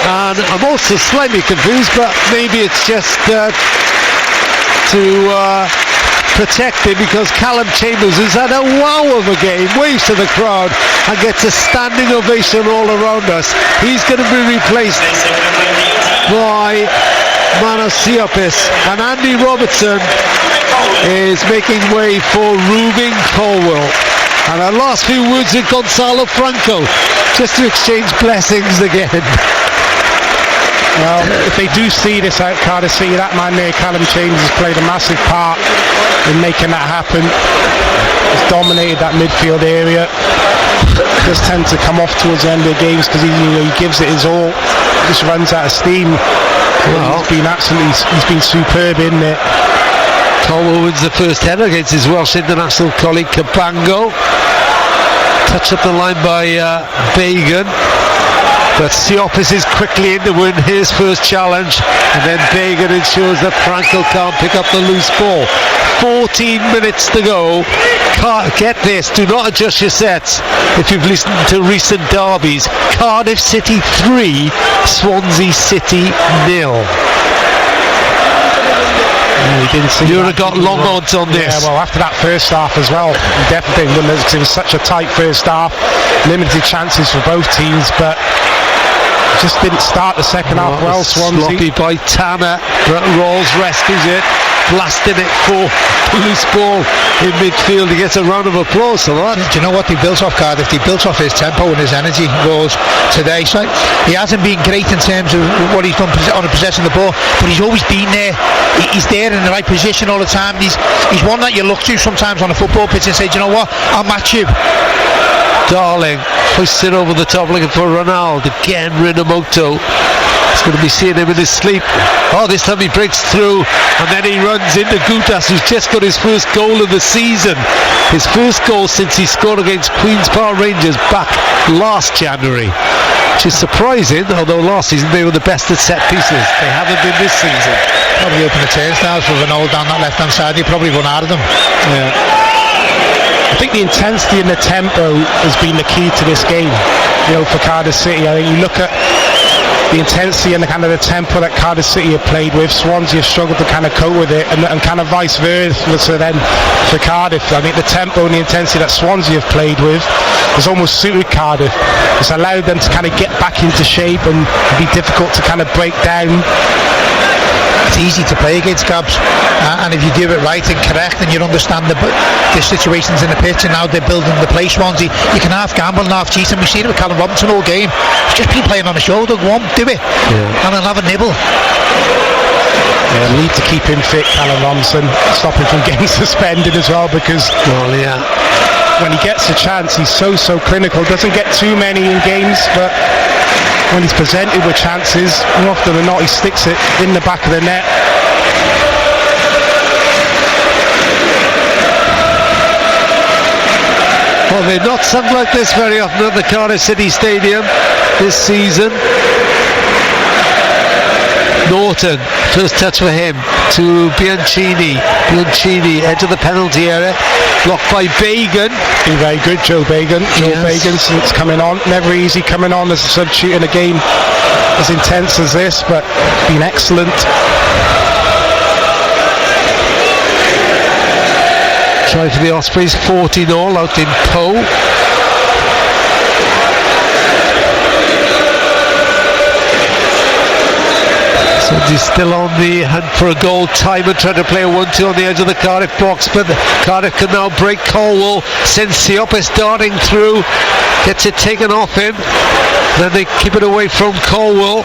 and I'm also slightly confused, but maybe it's just to protect him because Callum Chambers has had a wow of a game, waves to the crowd and gets a standing ovation all around us. He's going to be replaced by Manos Siopis, and Andy Robertson is making way for Rubin Colwell. And our last few words with Gonzalo Franco, just to exchange blessings again. Well, if they do see this out, Cardiff City, that man there, Callum Chambers, has played a massive part in making that happen. He's dominated that midfield area. Does tend to come off towards the end of the games because he gives it his all. Just runs out of steam. Well, he's been superb in it. Colwell wins the first header against his Welsh international colleague Cabango. Touch up the line by Bagan. But Siopis is quickly in to win his first challenge, and then Bagan ensures that Franco can't pick up the loose ball. 14 minutes to go. Get this, do not adjust your sets if you've listened to recent derbies. Cardiff City 3, Swansea City 0. You'd have got long odds on this. Yeah, well, after that first half as well, you definitely wouldn't, because it was such a tight first half, limited chances for both teams, but just didn't start the second half well. Swansea. Sloppy by Tanner, but Rawls rescues it, blasting it for the loose ball in midfield. He gets a round of applause for that. Do you know what they built off, Cardiff? They built off his tempo and his energy, Rawls, today. So he hasn't been great in terms of what he's done on possessing the ball, but he's always been there. He's there in the right position all the time. He's one that you look to sometimes on a football pitch and say, do you know what, I'll match you. Darling hoists it over the top looking for Ronaldo. Again Rinomoto. He's going to be seeing him in his sleep. Oh, this time he breaks through and then he runs into Gutas, who's just got his first goal of the season. His first goal since he scored against Queen's Park Rangers back last January, which is surprising, although last season they were the best at set pieces. They haven't been this season. Probably open the turnstiles for Ronaldo down that left hand side. He probably run out of them. Yeah. I think the intensity and the tempo has been the key to this game, for Cardiff City. I think you look at the intensity and the kind of the tempo that Cardiff City have played with. Swansea have struggled to kind of cope with it, and kind of vice versa then for Cardiff. I think the tempo and the intensity that Swansea have played with has almost suited Cardiff. It's allowed them to kind of get back into shape and be difficult to kind of break down. It's easy to play against, Gabs, and if you do it right and correct and you understand the situations in the pitch and how they're building the play, Swansea, you can half gamble and half cheat, and we've seen it with Callum Robinson all game. He's just been playing on the shoulder. Go on, do it, and I'll have a nibble. Yeah, need to keep him fit, Callum Robinson, stop him from getting suspended as well, because when he gets a chance he's so clinical. Doesn't get too many in games, but when he's presented with chances, more often than not he sticks it in the back of the net. Well, they've not sung like this very often at the Cardiff City Stadium this season. Norton, first touch for him to Bianchini. Bianchini, edge of the penalty area, blocked by Bagan. Been very good, Joe Bagan. Joe Bagan since coming on, never easy coming on as a substitute in a game as intense as this, but been excellent. Try for the Ospreys, 14-all out in Poe. So he's still on the hunt for a goal. Timon trying to play a 1-2 on the edge of the Cardiff box, but Cardiff can now break. Colwell sends Siopis darting through, gets it taken off him. Then they keep it away from Colwell.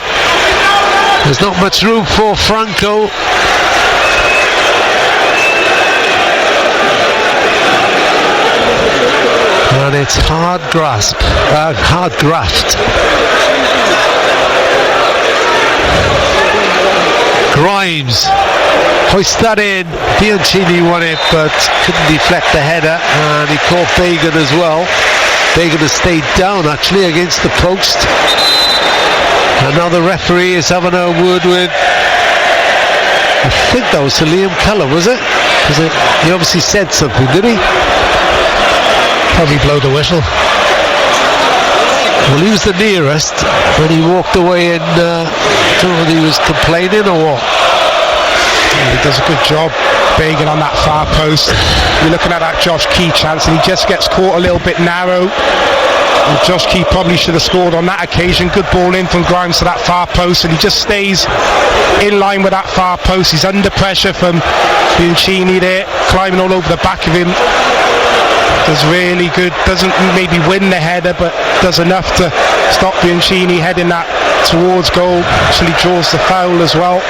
There's not much room for Franco. And it's hard graft. Grimes hoists that in. Bianchini won it, but couldn't deflect the header, and he caught Bagan as well. Bagan has stayed down actually against the post. And now the referee is having a word with, I think that was to Liam Cullen, was it? Because he obviously said something, did he? Probably blow the whistle. Well, he was the nearest when he walked away, and I don't know whether he was complaining or what. Yeah, he does a good job, Bagan, on that far post. You're looking at that Josh Key chance, and he just gets caught a little bit narrow. And Josh Key probably should have scored on that occasion. Good ball in from Grimes to that far post, and he just stays in line with that far post. He's under pressure from Bianchini there, climbing all over the back of him. Does really good, doesn't maybe win the header, but does enough to stop Bianchini heading that towards goal. Actually draws the foul as well.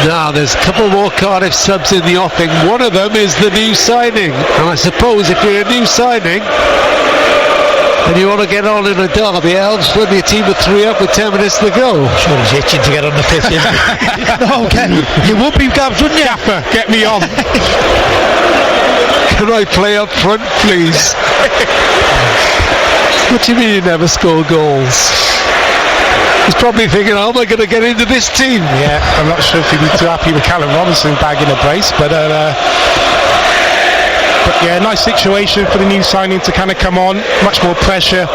Now there's a couple more Cardiff subs in the offing. One of them is the new signing, and I suppose if you're a new signing and you want to get on in a derby, it helps when your team are 3 up with 10 minutes to go. Sure, he's itching to get on the pitch. No, you would be, Gabs, wouldn't you? Gaffer, get me on. Can I play up front, please? What do you mean you never score goals? He's probably thinking, how am I going to get into this team? Yeah, I'm not sure if he'd be too happy with Callum Robinson bagging a brace, but yeah, nice situation for the new signing to kind of come on. Much more pressure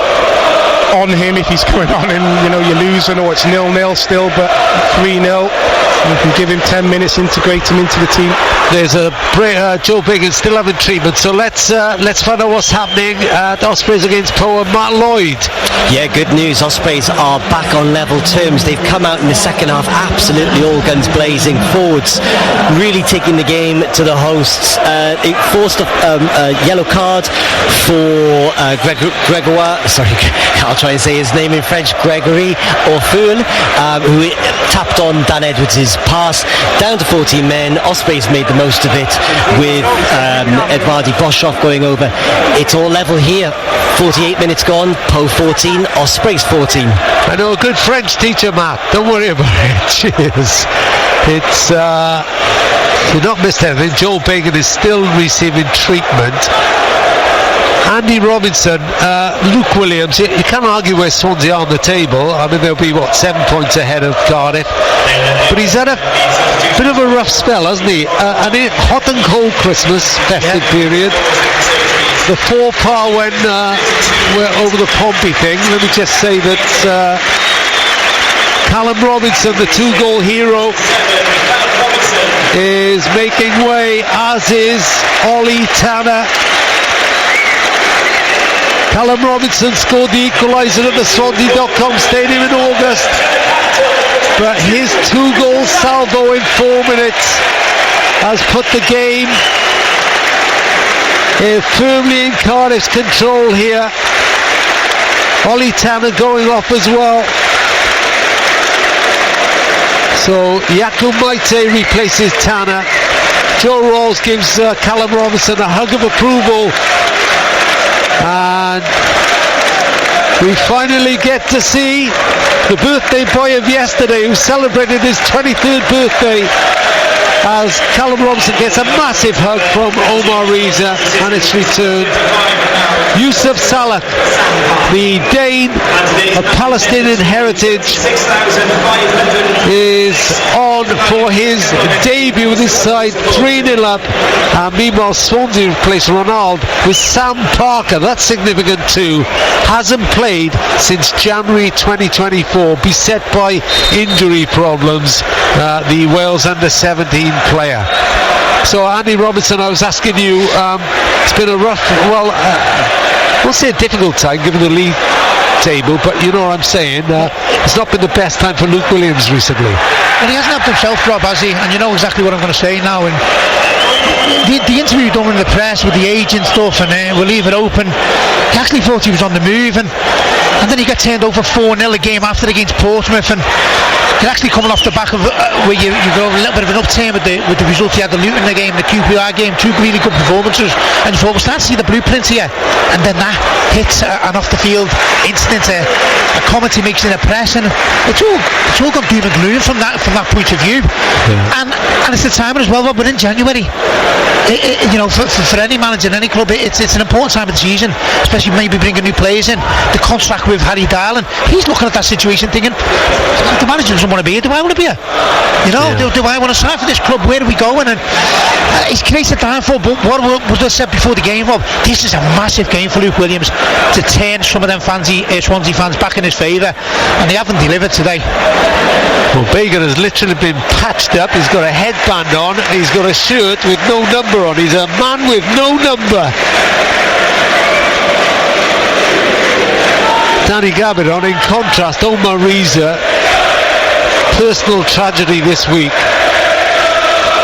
on him if he's coming on and you're losing, or it's 0-0 still, but 3-0. You can give him 10 minutes, integrate him into the team. There's a Joe Bagan still having treatment, so let's find out what's happening at Ospreys against Poe and Matt Lloyd. Yeah, good news. Ospreys are back on level terms. They've come out in the second half absolutely all guns blazing. Forwards really taking the game to the hosts. It forced a yellow card for Gregoire. Sorry, I'll try and say his name in French. Gregory Orful, who tapped on Dan Edwards' pass down to 14 men. Ospreys made the most of it with Edvardi Boshoff going over. It's all level here. 48 minutes gone. Poe 14, Ospreys 14. I know a good French teacher, Matt. Don't worry about it. Cheers. It's you've not missed anything. Joel Bagan is still receiving treatment. Andy Robinson, Luke Williams, you can't argue where Swansea are on the table. I mean, they'll be 7 points ahead of Cardiff, but he's had a bit of a rough spell, hasn't he? And hot and cold Christmas festive period. The 4-par when we're over the Pompey thing. Let me just say that Callum Robinson, the 2-goal hero, is making way, as is Ollie Tanner. Callum Robinson scored the equaliser at the Swansea.com stadium in August, but his 2-goal salvo in 4 minutes has put the game firmly in Cardiff's control here. Ollie Tanner going off as well. So Yaku Maite replaces Tanner. Joe Rawls gives Callum Robinson a hug of approval. And we finally get to see the birthday boy of yesterday, who celebrated his 23rd birthday, as Callum Robinson gets a massive hug from Omar Reza, and it's returned Yusuf Salak, the Dane of Palestinian heritage, is on for his debut with his side 3-0 up. Meanwhile, Swansea replaced Ronald with Sam Parker. That's significant too. Hasn't played since January 2024, beset by injury problems, the Wales under-17 player. So Andy Robinson, I was asking you, it's been a rough, well, I won't say a difficult time given the league table, but you know what I'm saying, it's not been the best time for Luke Williams recently. Well, he hasn't helped himself, Rob, has he? And you know exactly what I'm going to say now. And the interview done in the press with the agent stuff, and we'll leave it open. He actually thought he was on the move, and then he got turned over 4-0 a game after against Portsmouth, and he's actually coming off the back of where you go a little bit of an upturn with the result he had the Luton game, the QPR game, two really good performances, and you thought we'll start to see the blueprints here, and then that hits an off the field incident, a comment he makes in the press, and it's all gone doom and gloom from that point of view. And it's the timing as well, Rob. We're in January. You know, for any manager in any club, it's an important time of the season, especially maybe bringing new players in. The contract with Harry Darling, he's looking at that situation thinking, the manager doesn't want to be here. Do I want to be here? You know, do I want to sign for this club? Where are we going? And he's created downfall. But what was I said before the game, Rob? This is a massive game for Luke Williams to turn some of them Swansea fans back in his favour, and they haven't delivered today. Well, Baker has literally been patched up. He's got a headband on. He's got a shirt with no number on. He's a man with no number. Danny Gabidon, in contrast, Omar Reza, personal tragedy this week.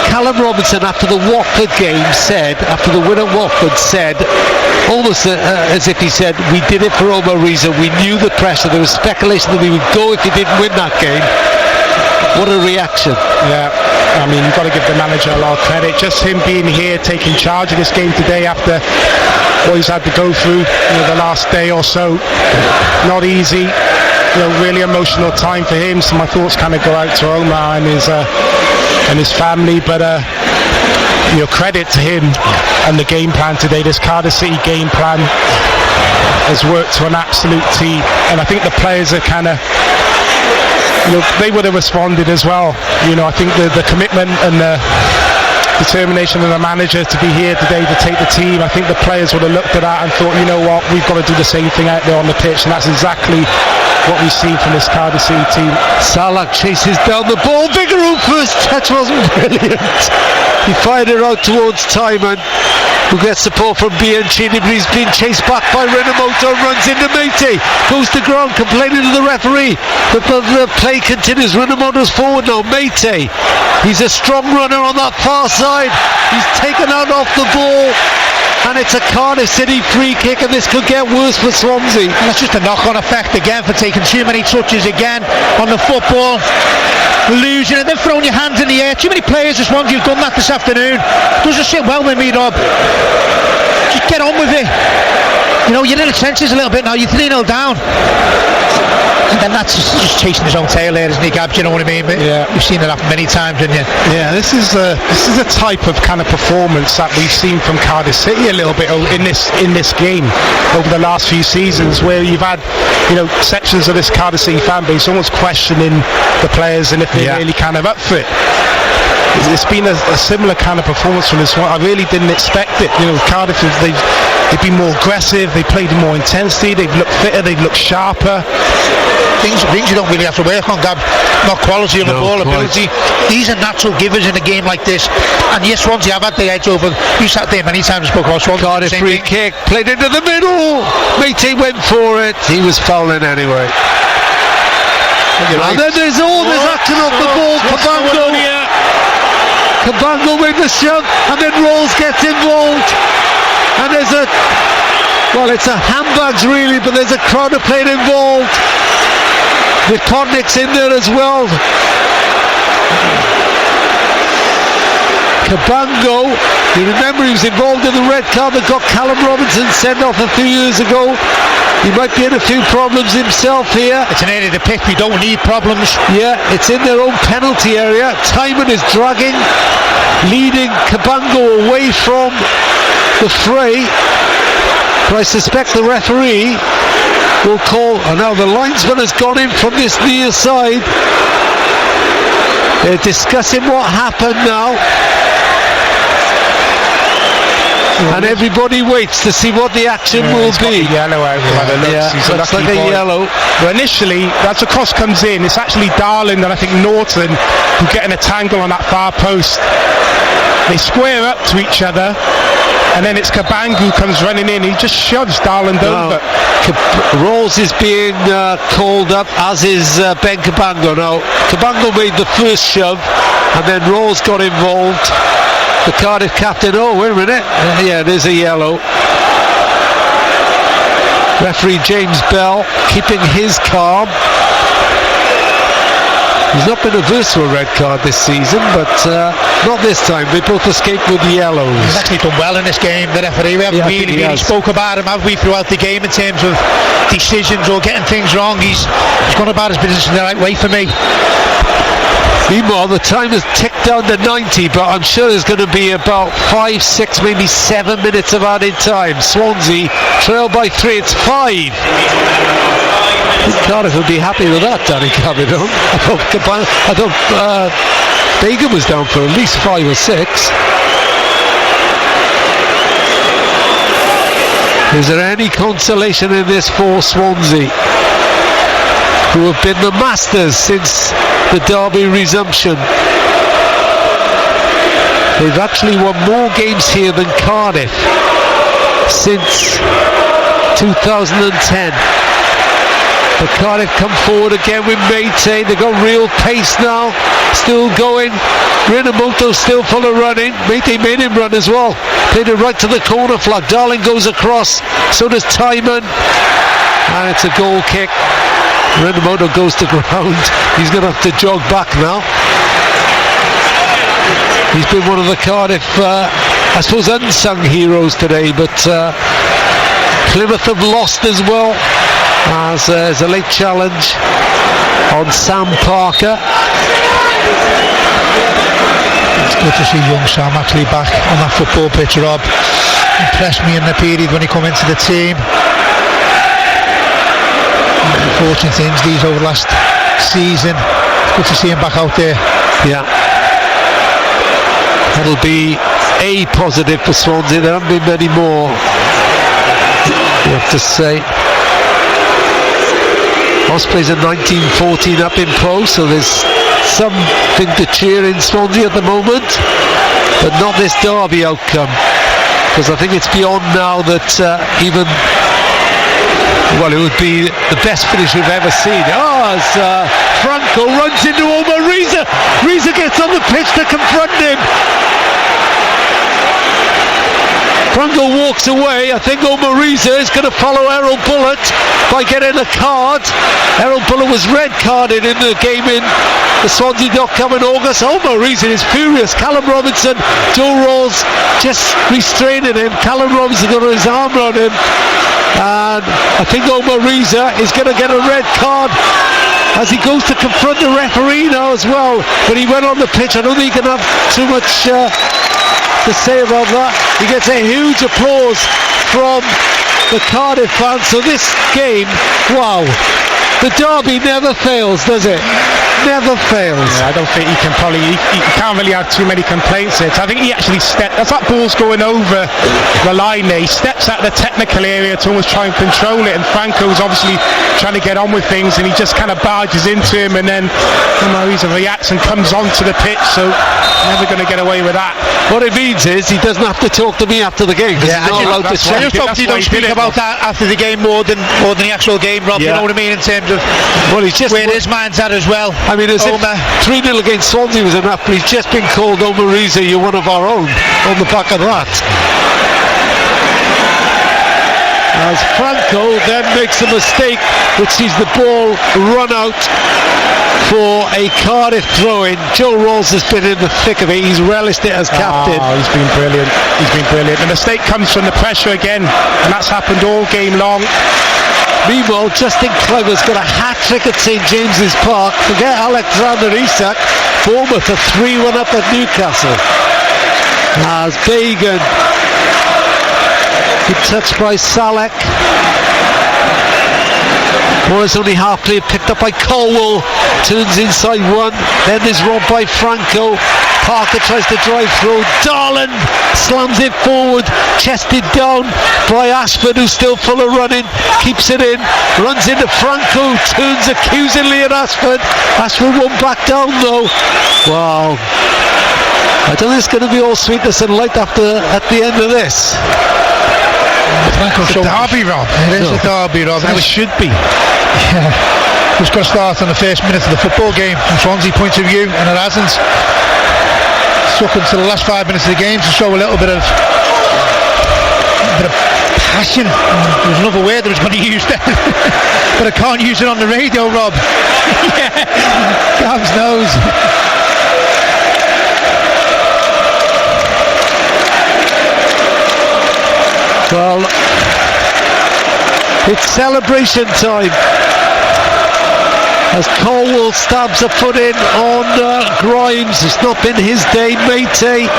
Callum Robinson, after the Watford game, said, after the win at Watford, said, almost as if he said, we did it for Omar Reza, we knew the pressure, there was speculation that we would go if he didn't win that game. What a reaction. Yeah, I mean, you've got to give the manager a lot of credit. Just him being here, taking charge of this game today after what he's had to go through, the last day or so. Not easy. Really emotional time for him. So my thoughts kind of go out to Omar and his family. But credit to him and the game plan today. This Cardiff City game plan has worked to an absolute T. And I think the players are kind of, they would have responded as well. I think the commitment and the determination of the manager to be here today to take the team, I think the players would have looked at that and thought, you know what, we've got to do the same thing out there on the pitch, and that's exactly what we've seen from this Cardiff City team. Salak chases down the ball. Vigouroux first touch wasn't brilliant. He fired it out towards Timon, who gets support from Bianchini, but he's been chased back by Renamoto, runs into Meite, goes to ground, complaining to the referee, but the play continues. Renamoto's forward now. Meite, he's a strong runner on that far side, he's taken out off the ball, and it's a Cardiff City free kick, and this could get worse for Swansea. And that's just a knock-on effect again for taking too many touches again on the football, losing it, then throwing your hands in the air. Too many players at Swansea have done that this afternoon. Doesn't sit well with me, Rob. Just get on with it. You're in the trenches a little bit now. You're 3-0 down. And then that's just chasing his own tail there, isn't he, Gabs? You know what I mean? But yeah, you've seen it happen many times, haven't you? Yeah, this is a type of kind of performance that we've seen from Cardiff City a little bit in this game over the last few seasons, where you've had sections of this Cardiff City fan base almost questioning the players and if they're really kind of up for it. It's been a similar kind of performance from this one. I really didn't expect it. Cardiff, they've been more aggressive, they played in more intensity, they've looked fitter, they've looked sharper. Things you don't really have to work on, Gab. Not quality on the ball, ability. These are natural givers in a game like this. And yes, Swansea have had the edge over. You sat there many times and spoke about Swansea. Cardiff free kick, played into the middle. Meite went for it. He was fouling anyway. And then there's action off the ball. Cabango with the shove, and then Rolls gets involved. And there's it's a handbags really, but there's a crowd of playing involved. The Kodnik's in there as well. Cabango, you remember he was involved in the red card that got Callum Robinson sent off a few years ago. He might be in a few problems himself here. It's an area to pick, we don't need problems. Yeah, it's in their own penalty area. Timon is dragging, leading Cabango away from the fray. But I suspect the referee will call. And now the linesman has gone in from this near side. They're discussing what happened now. And everybody waits to see what the action will be. Yellow out by the looks. He's looks like a yellow. Well, initially, as the cross comes in, it's actually Darling and I think Norton who get in a tangle on that far post. They square up to each other, and then it's Kabangu comes running in. He just shoves Darling over. Rawls is being called up, as is Ben Kabango. Now, Kabango made the first shove, and then Rawls got involved. The Cardiff captain, oh wait a minute, yeah, there's a yellow. Referee James Bell keeping his calm. He's not been averse to a red card this season, but not this time. They both escaped with yellows. He's actually done well in this game, the referee. We haven't really spoke about him, have we, throughout the game in terms of decisions or getting things wrong. He's gone about his business in the right way for me. Meanwhile, the time has ticked down to 90, but I'm sure there's going to be about 5, 6, maybe 7 minutes of added time. Swansea trail by 3. It's 5. Cardiff would be happy with that, Danny Cabidon. I thought Bagan was down for at least 5 or 6. Is there any consolation in this for Swansea, who have been the masters since the Derby resumption? They've actually won more games here than Cardiff since 2010. But Cardiff come forward again with Meite. They've got real pace now, still going. Rinamoto's still full of running. Meite made him run as well. Played it right to the corner flag. Darling goes across, so does Timon. And it's a goal kick. Rinamoto goes to ground. He's going to have to jog back now. He's been one of the Cardiff, I suppose, unsung heroes today, but Plymouth have lost as well, as there's a late challenge on Sam Parker. It's good to see young Sam actually back on that football pitch, Rob. Impressed me in the period when he come into the team. Unfortunate injuries over the last season. It's good to see him back out there. Yeah. That'll be a positive for Swansea. There haven't been many more, you have to say. Ospreys are 19-14 up in pro, so there's something to cheer in Swansea at the moment, but not this Derby outcome, because I think it's beyond now that even, well, it would be the best finish we've ever seen. As Franco runs into Omar Reza. Reza gets on the pitch to confront him. Franco walks away. I think Omar Reza is going to follow Errol Bullitt by getting a card. Errol Bullitt was red carded in the game in the Swansea Cup in August. Omar Reza is furious. Callum Robinson, Joe Rawls just restraining him. Callum Robinson got his arm around him, and I think Omar Reza is going to get a red card as he goes to confront the referee now as well. But he went on the pitch. I don't think he can have too much to say about that. He gets a huge applause from the Cardiff fans. So this game, wow, the Derby never fails, does it? Never fails. Yeah, I don't think he can he can't really have too many complaints here. I think he actually as that ball's going over the line there, he steps out of the technical area to almost try and control it, and Franco's obviously trying to get on with things, and he just kind of barges into him, and then he reacts and comes onto the pitch, so never going to get away with that. What it means is he doesn't have to talk to me after the game, because he's not allowed to chat. Just obviously don't speak about that after the game more than the actual game, Rob. You know what I mean, in terms of he's just where his mind's at as well. I mean, as if 3-0 against Swansea was enough, but he's just been called Omar Reza, you're one of our own, on the back of that. As Franco then makes a mistake, which sees the ball run out for a Cardiff throw-in. Joe Rawls has been in the thick of it. He's relished it as captain. He's been brilliant. The mistake comes from the pressure again, and that's happened all game long. Meanwhile, Justin Clever's got a hat-trick at St James's Park. Forget Alexander Isak. Bournemouth are 3-1 up at Newcastle. As Bagan Good touch by Salek. Ball is only half clear, picked up by Colwell. Turns inside one. Then is robbed by Franco. Parker tries to drive through. Darland slams it forward, chested down by Ashford, who's still full of running. Keeps it in, runs into Franco, turns accusingly at Ashford. Ashford won't back down though. Wow. I don't think it's going to be all sweetness and light at the end of this. It's a derby, Rob. It is a derby, Rob. How it should be. Yeah. It's got to start on the first minute of the football game from Swansea point of view, and it hasn't. Stuck until the last 5 minutes of the game to show a little bit of passion. There's another word that was going to use there, but I can't use it on the radio, Rob. Yeah, Gav's knows. Well, it's celebration time as Colwell stabs a foot in on Grimes. It's not been his day, Mété.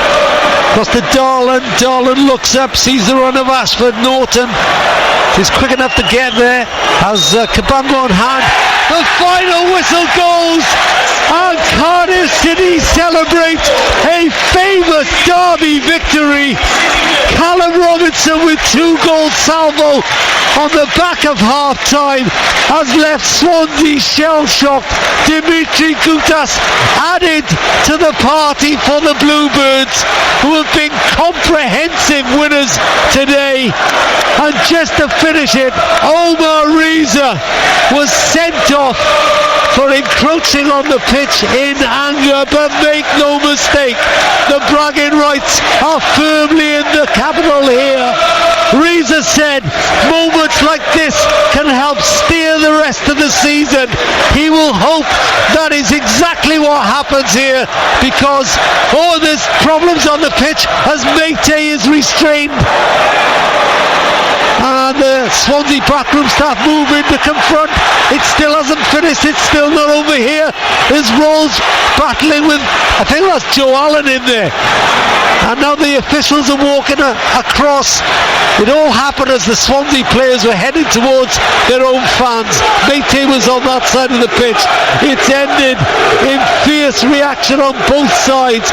Across to Darland. Darland looks up, sees the run of Ashford. Norton is quick enough to get there. Has Kabamba on hand. The final whistle goes, and Cardiff City celebrate a famous derby victory. Callum Robinson with 2 goal salvo on the back of half-time has left Swansea shell-shocked. Dimitri Gutas added to the party for the Bluebirds, who have been comprehensive winners today. And just to finish it, Omar Reza was sent off for encroaching on the pitch in anger, but make no mistake, the bragging rights are firmly in the capital here. Reza said moments like this can help steer the rest of the season. He will hope that is exactly what happens here, because there's problems on the pitch as Mété is restrained. And the Swansea backroom staff move in to confront. It still hasn't finished, it's still not over here. There's Rolls battling with, I think that's Joe Allen in there. And now the officials are walking across. It all happened as the Swansea players were heading towards their own fans. Mété was on that side of the pitch. It's ended in fierce reaction on both sides.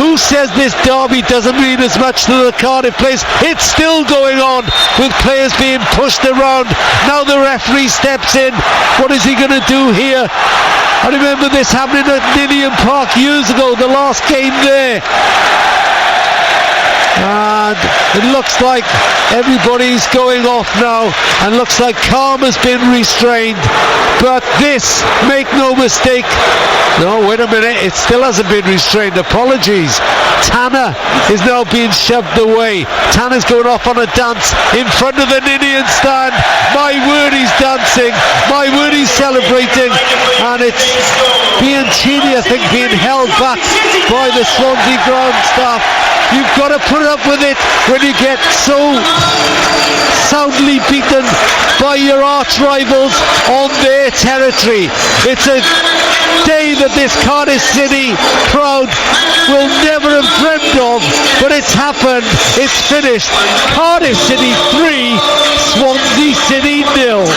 Who says this derby doesn't mean as much to the Cardiff players? It's still going on, with players being pushed around. Now the referee steps in. What is he going to do here? I remember this happening at Ninian Park years ago, the last game there. And it looks like everybody's going off now, and looks like calm has been restrained. But this, make no mistake, no, wait a minute, it still hasn't been restrained. Apologies. Tanner is now being shoved away. Tanner's going off on a dance in front of the Ninian stand. My word, he's dancing. My word, he's celebrating. And it's Bianchini, I think, being held back by the Swansea ground staff. You've got to put up with it when you get so soundly beaten by your arch rivals on their territory. It's a day that this Cardiff City crowd will never have dreamt of, but it's happened, it's finished. Cardiff City 3, Swansea City 0.